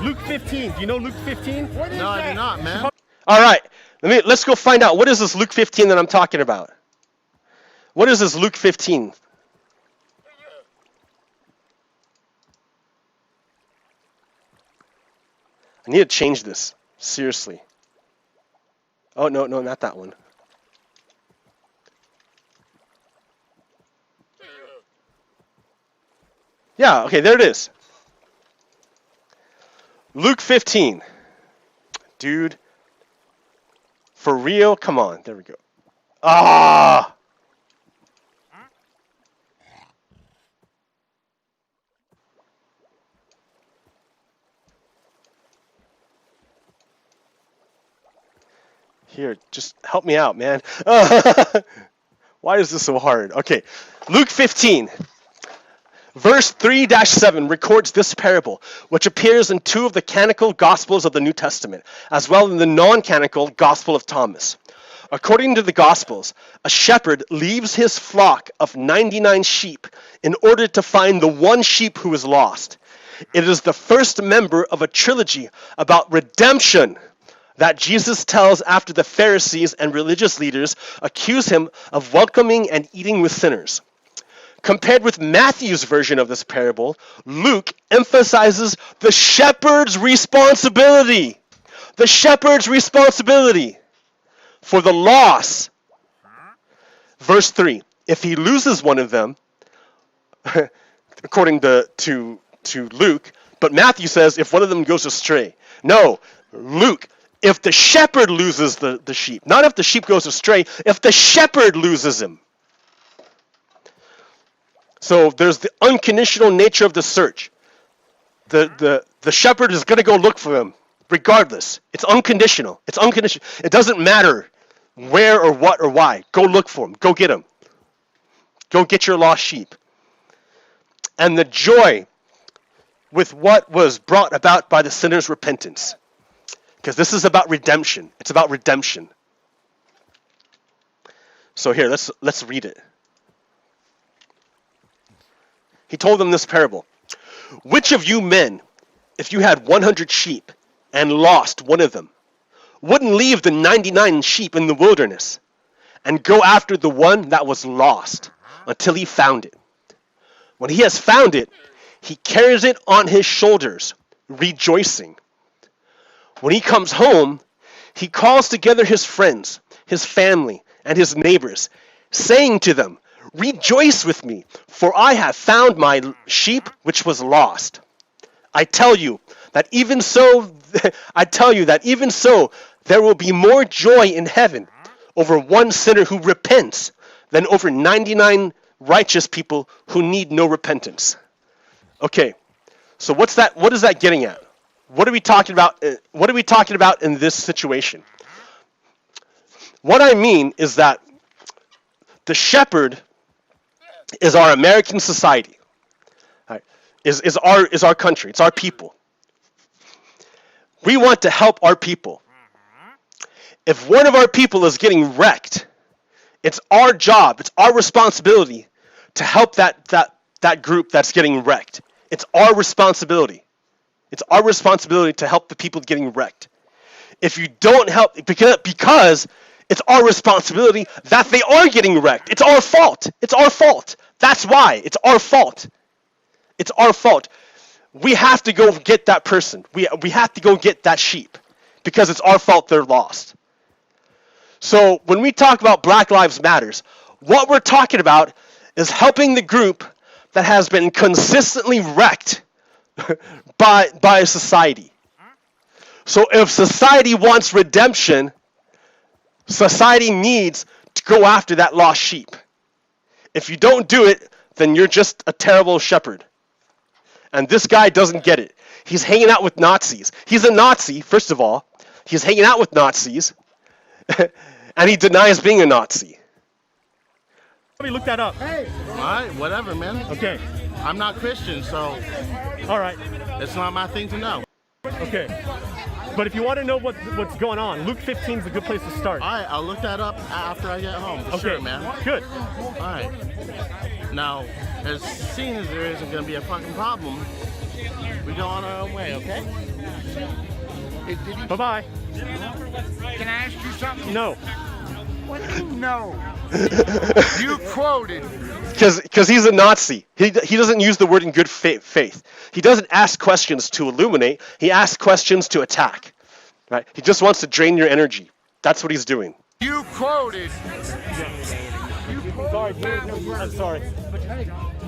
Luke 15. Do you know Luke 15? No, I do not, man. All right. Let's go find out. What is this Luke 15 that I'm talking about? What is this Luke 15? I need to change this. Seriously. Oh, no, not that one. Yeah, okay, there it is. Luke 15. Dude. For real? Come on. There we go. Ah! Here, just help me out, man. Why is this so hard? Okay, Luke 15. Verse 3-7 records this parable, which appears in 2 of the canonical Gospels of the New Testament, as well in the non-canonical Gospel of Thomas. According to the Gospels, a shepherd leaves his flock of 99 sheep in order to find the one sheep who is lost. It is the first member of a trilogy about redemption that Jesus tells after the Pharisees and religious leaders accuse him of welcoming and eating with sinners. Compared with Matthew's version of this parable, Luke emphasizes the shepherd's responsibility. The shepherd's responsibility for the loss. Verse 3, if he loses one of them, according to Luke, but Matthew says if one of them goes astray. No, Luke, if the shepherd loses the sheep, not if the sheep goes astray, if the shepherd loses him. So there's the unconditional nature of the search. The shepherd is going to go look for him, regardless. It's unconditional. It's unconditional. It doesn't matter where or what or why. Go look for him. Go get him. Go get your lost sheep. And the joy with what was brought about by the sinner's repentance. Because this is about redemption. It's about redemption. So here, let's read it. He told them this parable. Which of you men, if you had 100 sheep and lost one of them, wouldn't leave the 99 sheep in the wilderness and go after the one that was lost until he found it? When he has found it, he carries it on his shoulders, rejoicing. When he comes home, he calls together his friends, his family, and his neighbors, saying to them, rejoice with me, for I have found my sheep which was lost. I tell you that even so, there will be more joy in heaven over one sinner who repents than over 99 righteous people who need no repentance. Okay, so what is that getting at? What are we talking about? What are we talking about in this situation? What I mean is that the shepherd is our American society, right? is our country. It's our people. We want to help our people. If one of our people is getting wrecked, it's our job, it's our responsibility to help that group that's getting wrecked. It's our responsibility. It's our responsibility to help the people getting wrecked. If you don't help, because it's our responsibility that they are getting wrecked. It's our fault. It's our fault. That's why. It's our fault. It's our fault. We have to go get that person. We have to go get that sheep because it's our fault they're lost. So when we talk about Black Lives Matters, what we're talking about is helping the group that has been consistently wrecked by society. So if society wants redemption, society needs to go after that lost sheep. If you don't do it, then you're just a terrible shepherd. And this guy doesn't get it. He's hanging out with Nazis. He's a Nazi, first of all. He's hanging out with Nazis. And he denies being a Nazi. Let me look that up. Hey. All right, whatever, man. Okay. I'm not Christian, so... All right. It's not my thing to know. Okay. But if you want to know what's going on, Luke 15 is a good place to start. All right, I'll look that up after I get home. Okay, sure, man. Good. All right. Now, as soon as there isn't going to be a fucking problem, we go on our own way, okay? Bye-bye. Can I ask you something? No. What do you know? You quoted. Because he's a Nazi. He doesn't use the word in good faith. He doesn't ask questions to illuminate. He asks questions to attack. Right? He just wants to drain your energy. That's what he's doing. You quoted Sorry, I'm sorry.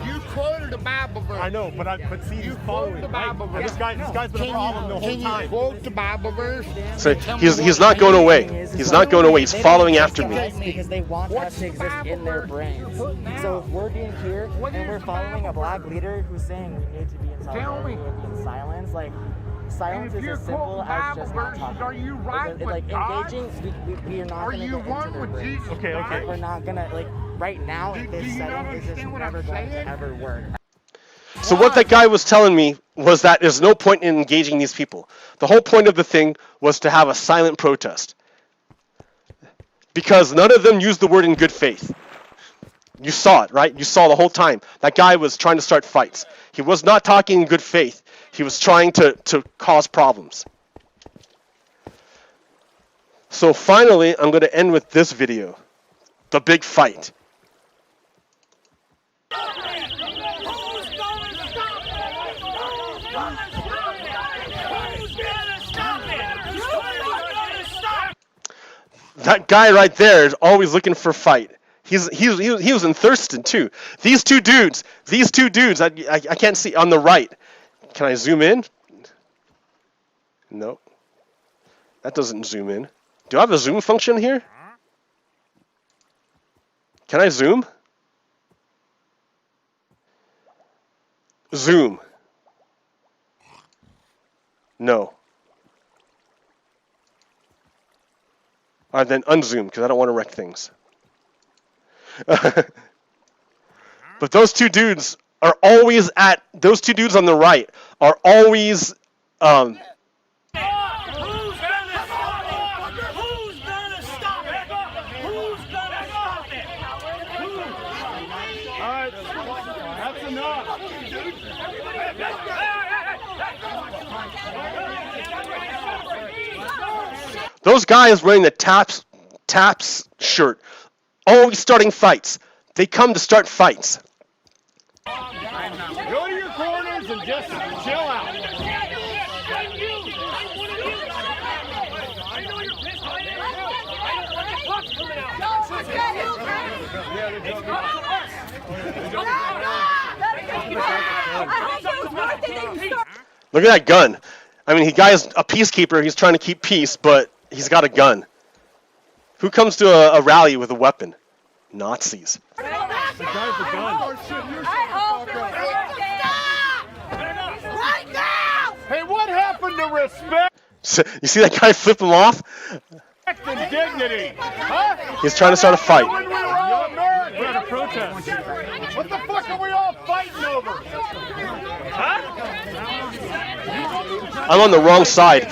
You quoted the Bible verse. I know, but see, he's following. The Bible Right? verse. This guy's been a problem the whole Can you time. quote the Bible verse? So he's not going away. He's not going away. He's following after me. Because they want us to exist in their brains. So if we're being here and we're following a black leader who's saying we need to be in solidarity and be in silence, like silence is as simple as just not talking. Are you right like with God? engaging, we are not going to get into their brains. Okay. We're not going to, like, right now in this setting, it's just never going to ever work. So what that guy was telling me was that there's no point in engaging these people. The whole point of the thing was to have a silent protest. Because none of them used the word in good faith. You saw it, right? You saw the whole time. That guy was trying to start fights. He was not talking in good faith. He was trying to cause problems. So finally, I'm going to end with this video. The big fight. That guy right there is always looking for fight. He was in Thurston too. These two dudes, I can't see on the right. Can I zoom in? No. That doesn't zoom in. Do I have a zoom function here? Can I zoom? Zoom. No. Alright, then unzoom, because I don't want to wreck things. But those two dudes are always those two dudes on the right are always, those guys wearing the taps shirt, always starting fights. They come to start fights. Go to your corners and just chill out. Look at that gun. I mean, he guy's a peacekeeper. He's trying to keep peace, but he's got a gun. Who comes to a rally with a weapon? Nazis. The guy's a gun. Right now! Hey, what happened to respect You see that guy flip him off? and dignity? Huh? He's trying to start a fight. When we were all Americans. We're at a protest. What the fuck are we all fighting over? Huh? I'm on the wrong side.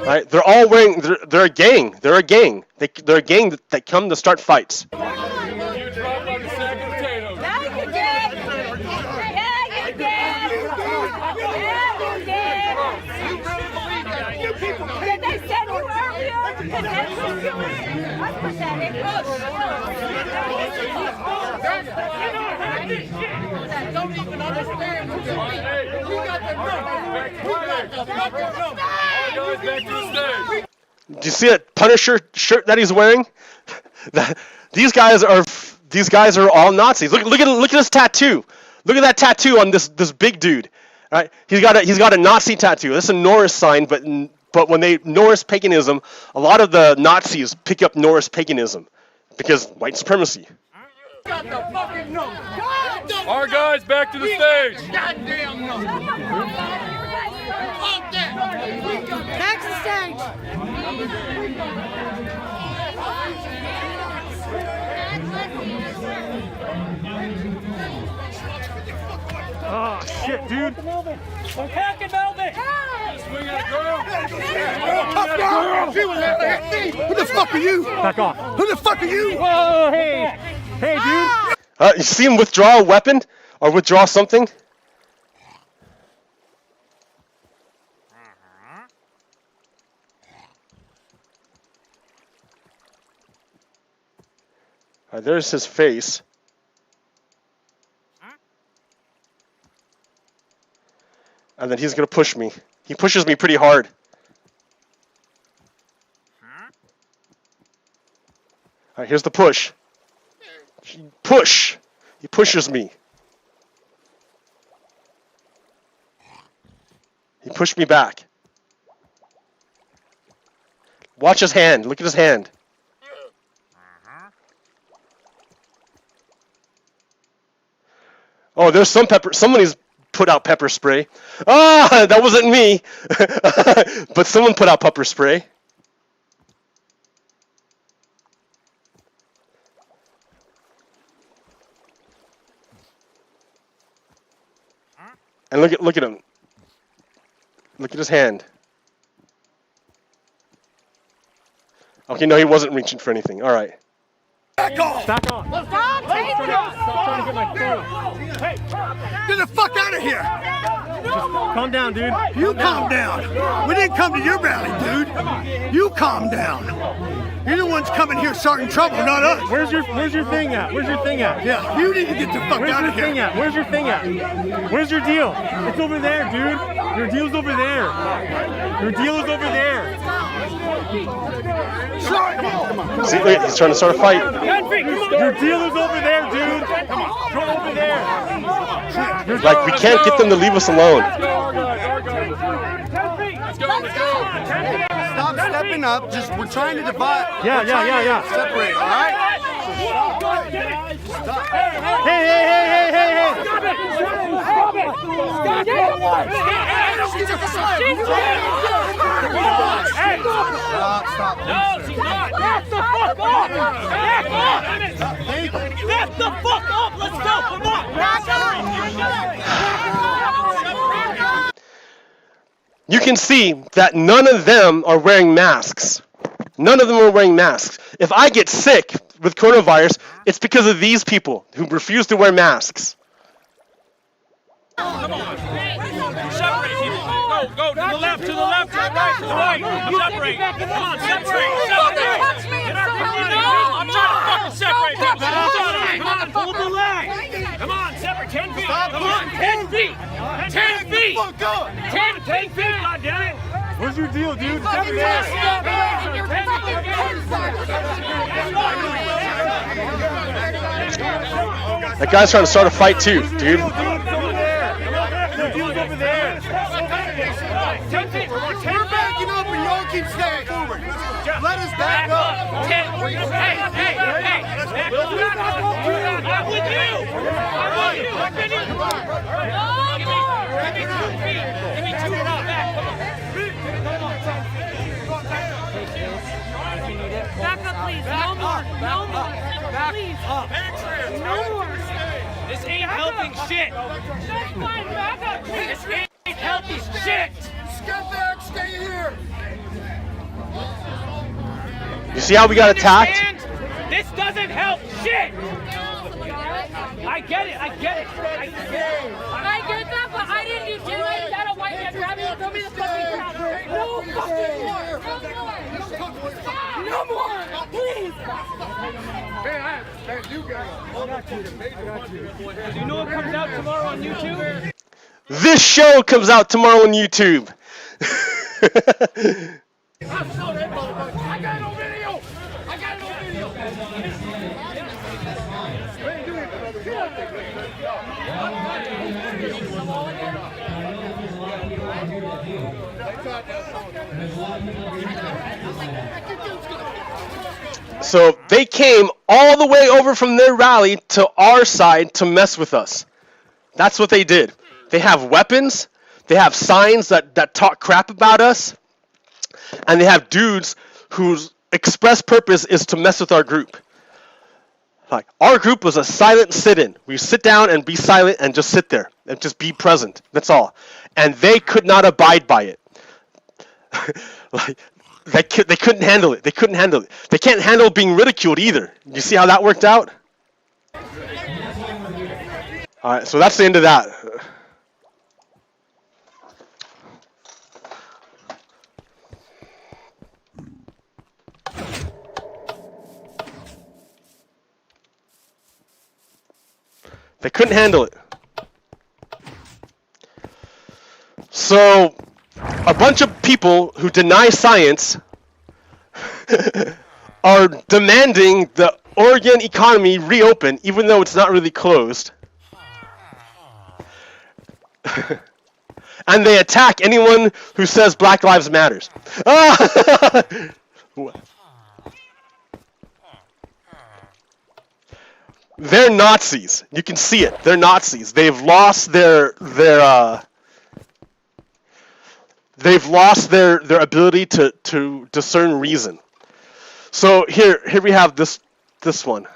Right, they're all wearing. They're a gang. They're a gang. They're a gang that come to start fights. Don't even understand what you're doing. We got the number. Do you see that Punisher shirt that he's wearing? These guys are all Nazis. Look at his tattoo. Look at that tattoo on this big dude. Right? He's got a Nazi tattoo. That's a Norris sign, but when Norris paganism, a lot of the Nazis pick up Norris paganism because white supremacy. Got the fucking number. Our guys back to the stage. Goddamn number. Fuck that. Back to the stage. Oh shit, dude. We're packing Melvin. Swing at a girl. Who the fuck are you? Back off. Who the fuck are you? Whoa, hey. Hey, dude. You see him withdraw a weapon or withdraw something? Alright, there's his face. And then he's gonna push me. He pushes me pretty hard. Alright, here's the push. Push! He pushes me. He pushed me back. Watch his hand. Look at his hand. Oh, there's some pepper. Somebody's put out pepper spray. Ah, that wasn't me. But someone put out pepper spray. And look at him. Look at his hand. Okay, no, he wasn't reaching for anything. All right. Back off! Back off. Stop taking Stop trying to get my phone. Hey, Get the fuck out of here! calm down, dude. You calm down. We didn't come to your rally, dude. You calm down. You're the ones coming here starting trouble, not us. Where's your thing at? Where's your thing at? Yeah, you need to get the fuck out of here. Where's your thing at? Where's your deal? It's over there, dude. Your deal's over there. Your deal is over there. See, look, he's trying to start a fight. Your deal is over there, dude. Come on, go over there. Like, we can't get them to leave us alone. Stop stepping up. Just we're trying to divide. Yeah. Separate, all right? Hey. Stop it! Stop. No, she's not. Back the fuck up! Back the fuck up! Let's go! Come on! Back up! You can see that none of them are wearing masks. None of them are wearing masks. If I get sick with coronavirus, it's because of these people who refuse to wear masks. Come on! Separate people! Go to the left, to the right, to the right! Separate! Come on, separate! I'm trying to fucking separate people! Come on, pull the leg! Come on, separate 10 feet! Come on, 10 feet! 10 feet! 10 feet, goddammit! Where's your deal, dude? That guy's trying to start a fight too, dude. Your deal's over there. 10 feet! We're backing up and y'all keep stepping forward. Let us back up. 10 feet! Hey! I'm with you! I'm with you! Give me 2 feet! Give me 2 feet back! Back up, please. No more. Please. No more. This ain't helping shit! That's fine. Back up, please. This ain't healthy shit! Get back. Stay here. You see how we got attacked? Understand? This doesn't help shit! I get it. I get that, but I didn't do it. That a white man grab me and throw me the fucking crowd. No fucking more. No more. Please. You know what comes out tomorrow on YouTube? This show comes out tomorrow on YouTube. I got no video. So they came all the way over from their rally to our side to mess with us. That's what they did. They have weapons. They have signs that talk crap about us. And they have dudes whose express purpose is to mess with our group. Like, our group was a silent sit-in. We sit down and be silent and just sit there and just be present. That's all. And they could not abide by it. Like, they couldn't handle it. They couldn't handle it. They can't handle being ridiculed either. You see how that worked out? All right, so that's the end of that. They couldn't handle it. So, a bunch of people who deny science are demanding the Oregon economy reopen, even though it's not really closed. And they attack anyone who says Black Lives Matters. They're Nazis. You can see it. They're Nazis. They've lost their ability to discern reason. So here we have this one.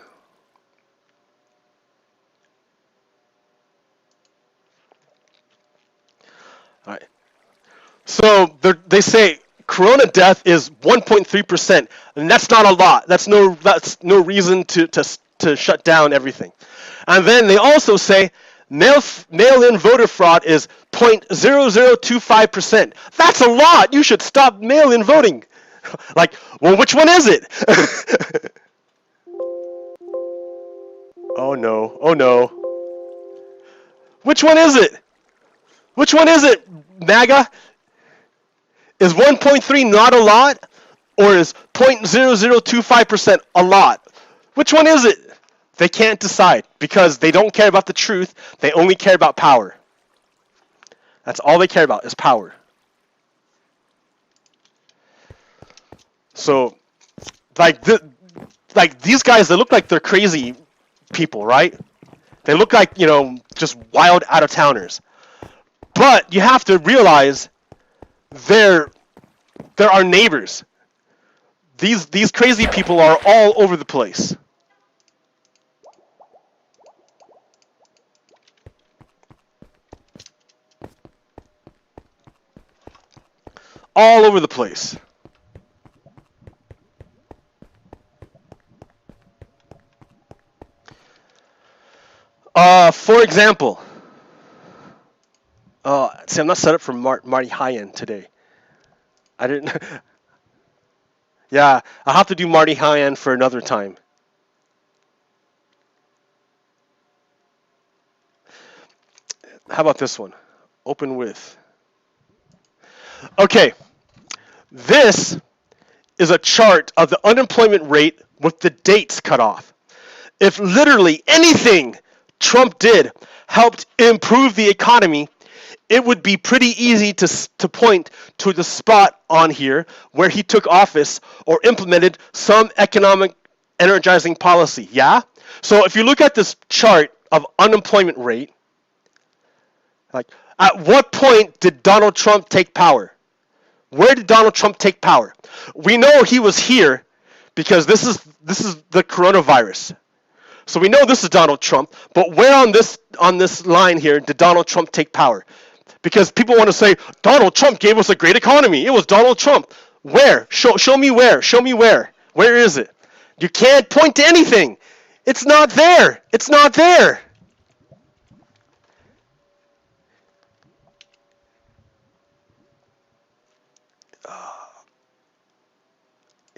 All right. So they say corona death is 1.3%, and that's not a lot. That's no reason to shut down everything. And then they also say mail-in voter fraud is 0.0025%. That's a lot. You should stop mail-in voting. Like, well, which one is it? Oh no. Oh no. Which one is it? Which one is it, MAGA? Is 1.3 not a lot? Or is 0.0025% a lot? Which one is it? They can't decide because they don't care about the truth. They only care about power. That's all they care about is power. So, like these guys, they look like they're crazy people, right? They look like, just wild out-of-towners. But you have to realize they're our neighbors. These crazy people are all over the place. All over the place. For example, see, I'm not set up for Marty High-End today. I didn't. Yeah, I'll have to do Marty High-End for another time. How about this one? Open with. Okay, this is a chart of the unemployment rate with the dates cut off. If literally anything Trump did helped improve the economy, it would be pretty easy to point to the spot on here where he took office or implemented some economic energizing policy. Yeah? So if you look at this chart of unemployment rate, like at what point did Donald Trump take power? Where did Donald Trump take power? We know he was here because this is the coronavirus. So we know this is Donald Trump, but where on this line here did Donald Trump take power? Because people want to say, Donald Trump gave us a great economy. It was Donald Trump. Where? Show me where. Show me where. Where is it? You can't point to anything. It's not there. It's not there.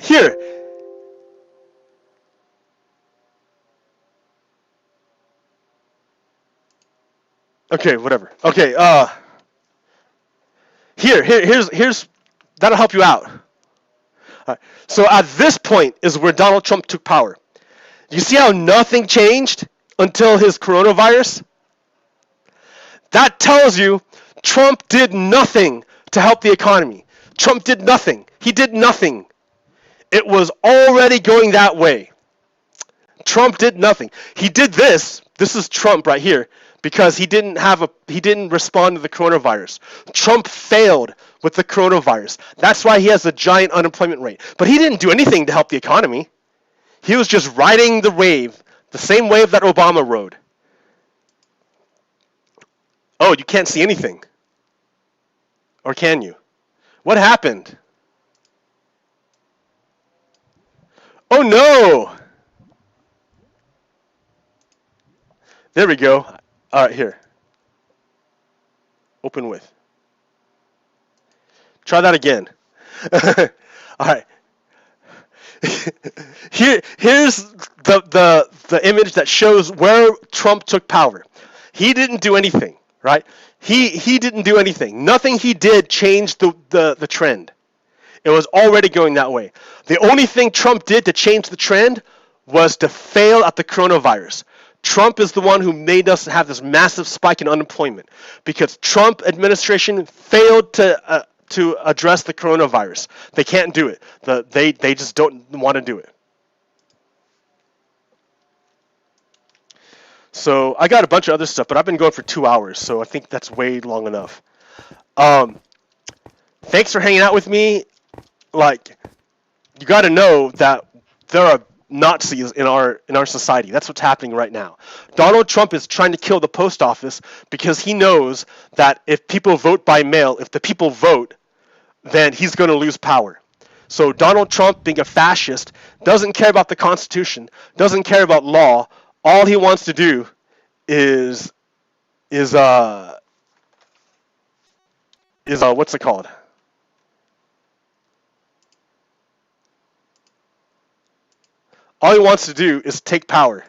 Here. Okay, whatever. Okay, here's that'll help you out. So at this point is where Donald Trump took power. You see how nothing changed until his coronavirus? That tells you Trump did nothing to help the economy. Trump did nothing. He did nothing. It was already going that way. Trump did nothing. He did this. This is Trump right here. Because he didn't respond to the coronavirus. Trump failed with the coronavirus. That's why he has a giant unemployment rate. But he didn't do anything to help the economy. He was just riding the wave, the same wave that Obama rode. Oh, you can't see anything. Or can you? What happened? Oh no! There we go. All right, here. Open with. Try that again. All right. Here's the image that shows where Trump took power. He didn't do anything, right? He didn't do anything. Nothing he did changed the trend. It was already going that way. The only thing Trump did to change the trend was to fail at the coronavirus. Trump is the one who made us have this massive spike in unemployment because Trump administration failed to address the coronavirus. They can't do it. They just don't want to do it. So I got a bunch of other stuff, but I've been going for 2 hours, so I think that's way long enough. Thanks for hanging out with me. Like, you got to know that there are Nazis in our society. That's what's happening right now. Donald Trump is trying to kill the post office because he knows that if people vote by mail, if the people vote, then he's going to lose power. So Donald Trump, being a fascist, doesn't care about the Constitution, doesn't care about law. All he wants to do is what's it called? All he wants to do is take power,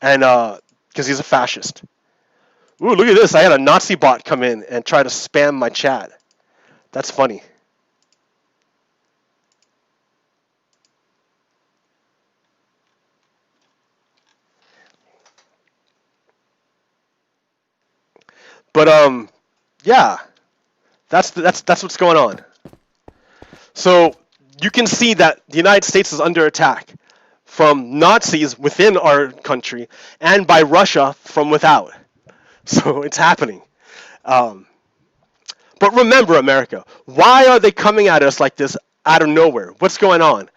and because he's a fascist. Ooh, look at this! I had a Nazi bot come in and try to spam my chat. That's funny. But yeah, that's what's going on. So you can see that the United States is under attack from Nazis within our country and by Russia from without. So it's happening. But remember, America, why are they coming at us like this out of nowhere? What's going on?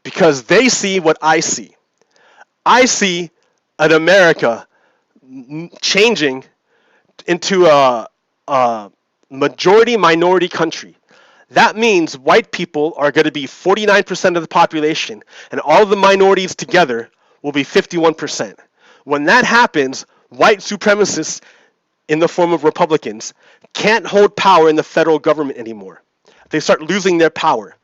Because they see what I see. I see an America changing into a majority-minority country. That means white people are going to be 49% of the population, and all the minorities together will be 51%. When that happens, white supremacists in the form of Republicans can't hold power in the federal government anymore. They start losing their power.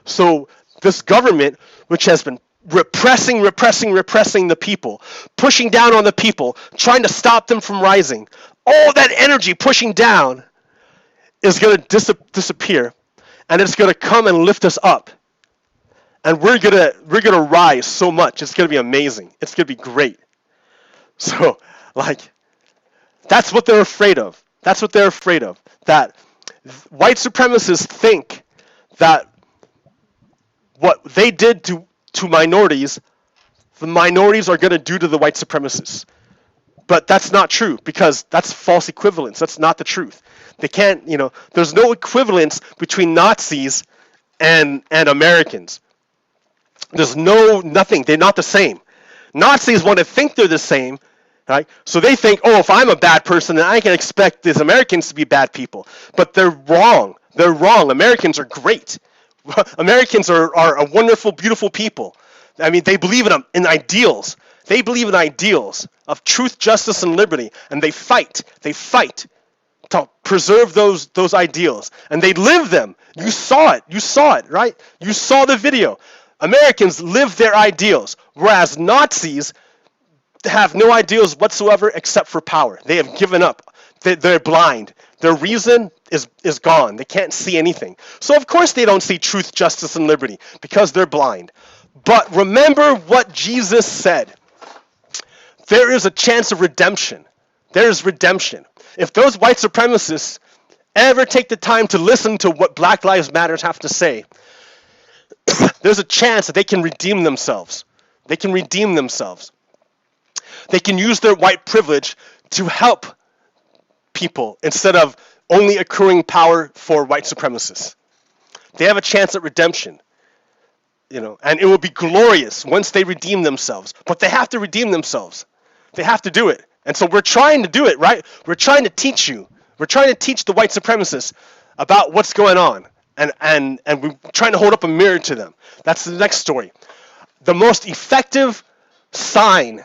So this government, which has been repressing the people, pushing down on the people, trying to stop them from rising, all that energy pushing down is going to disappear, and it's going to come and lift us up. And we're going to rise so much. It's going to be amazing. It's going to be great. So, like, that's what they're afraid of. That's what they're afraid of. That white supremacists think that what they did to minorities, the minorities are going to do to the white supremacists. But that's not true, because that's false equivalence. That's not the truth. They can't, there's no equivalence between Nazis and Americans. There's nothing. They're not the same. Nazis want to think they're the same, right? So they think, oh, if I'm a bad person, then I can expect these Americans to be bad people. But they're wrong. They're wrong. Americans are great. Americans are a wonderful, beautiful people. I mean, they believe in ideals. They believe in ideals of truth, justice, and liberty, and they fight. They fight to preserve those ideals, and they live them. You saw it. You saw it, right? You saw the video. Americans live their ideals, whereas Nazis have no ideals whatsoever except for power. They have given up. They're blind. Their reason is gone. They can't see anything. So of course they don't see truth, justice, and liberty, because they're blind. But remember what Jesus said. There is a chance of redemption. There is redemption. If those white supremacists ever take the time to listen to what Black Lives Matter have to say, there's a chance that they can redeem themselves. They can redeem themselves. They can use their white privilege to help people instead of only accruing power for white supremacists. They have a chance at redemption. And it will be glorious once they redeem themselves. But they have to redeem themselves. They have to do it. And so we're trying to do it, right? We're trying to teach you. We're trying to teach the white supremacists about what's going on. And we're trying to hold up a mirror to them. That's the next story. The most effective sign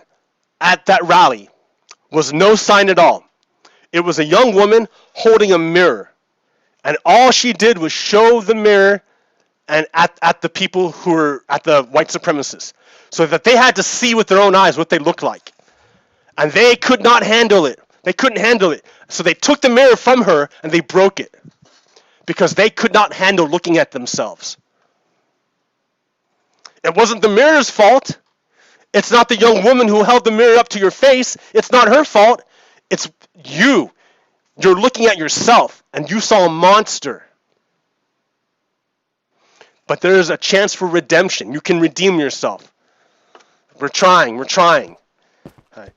at that rally was no sign at all. It was a young woman holding a mirror. And all she did was show the mirror and at the people who were at the white supremacists, so that they had to see with their own eyes what they looked like. And they could not handle it. They couldn't handle it. So they took the mirror from her and they broke it. Because they could not handle looking at themselves. It wasn't the mirror's fault. It's not the young woman who held the mirror up to your face. It's not her fault. It's you. You're looking at yourself and you saw a monster. But there is a chance for redemption. You can redeem yourself. We're trying. Right.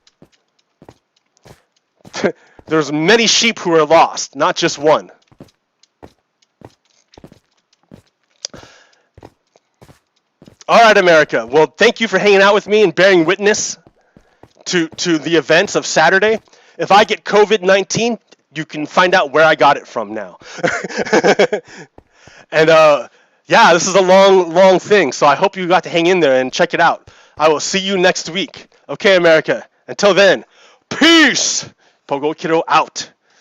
There's many sheep who are lost, not just one. All right, America. Well, thank you for hanging out with me and bearing witness to the events of Saturday. If I get COVID-19, you can find out where I got it from now. And yeah, this is a long thing, so I hope you got to hang in there and check it out. I will see you next week. Okay, America. Until then, peace. Pogo Kiddo out.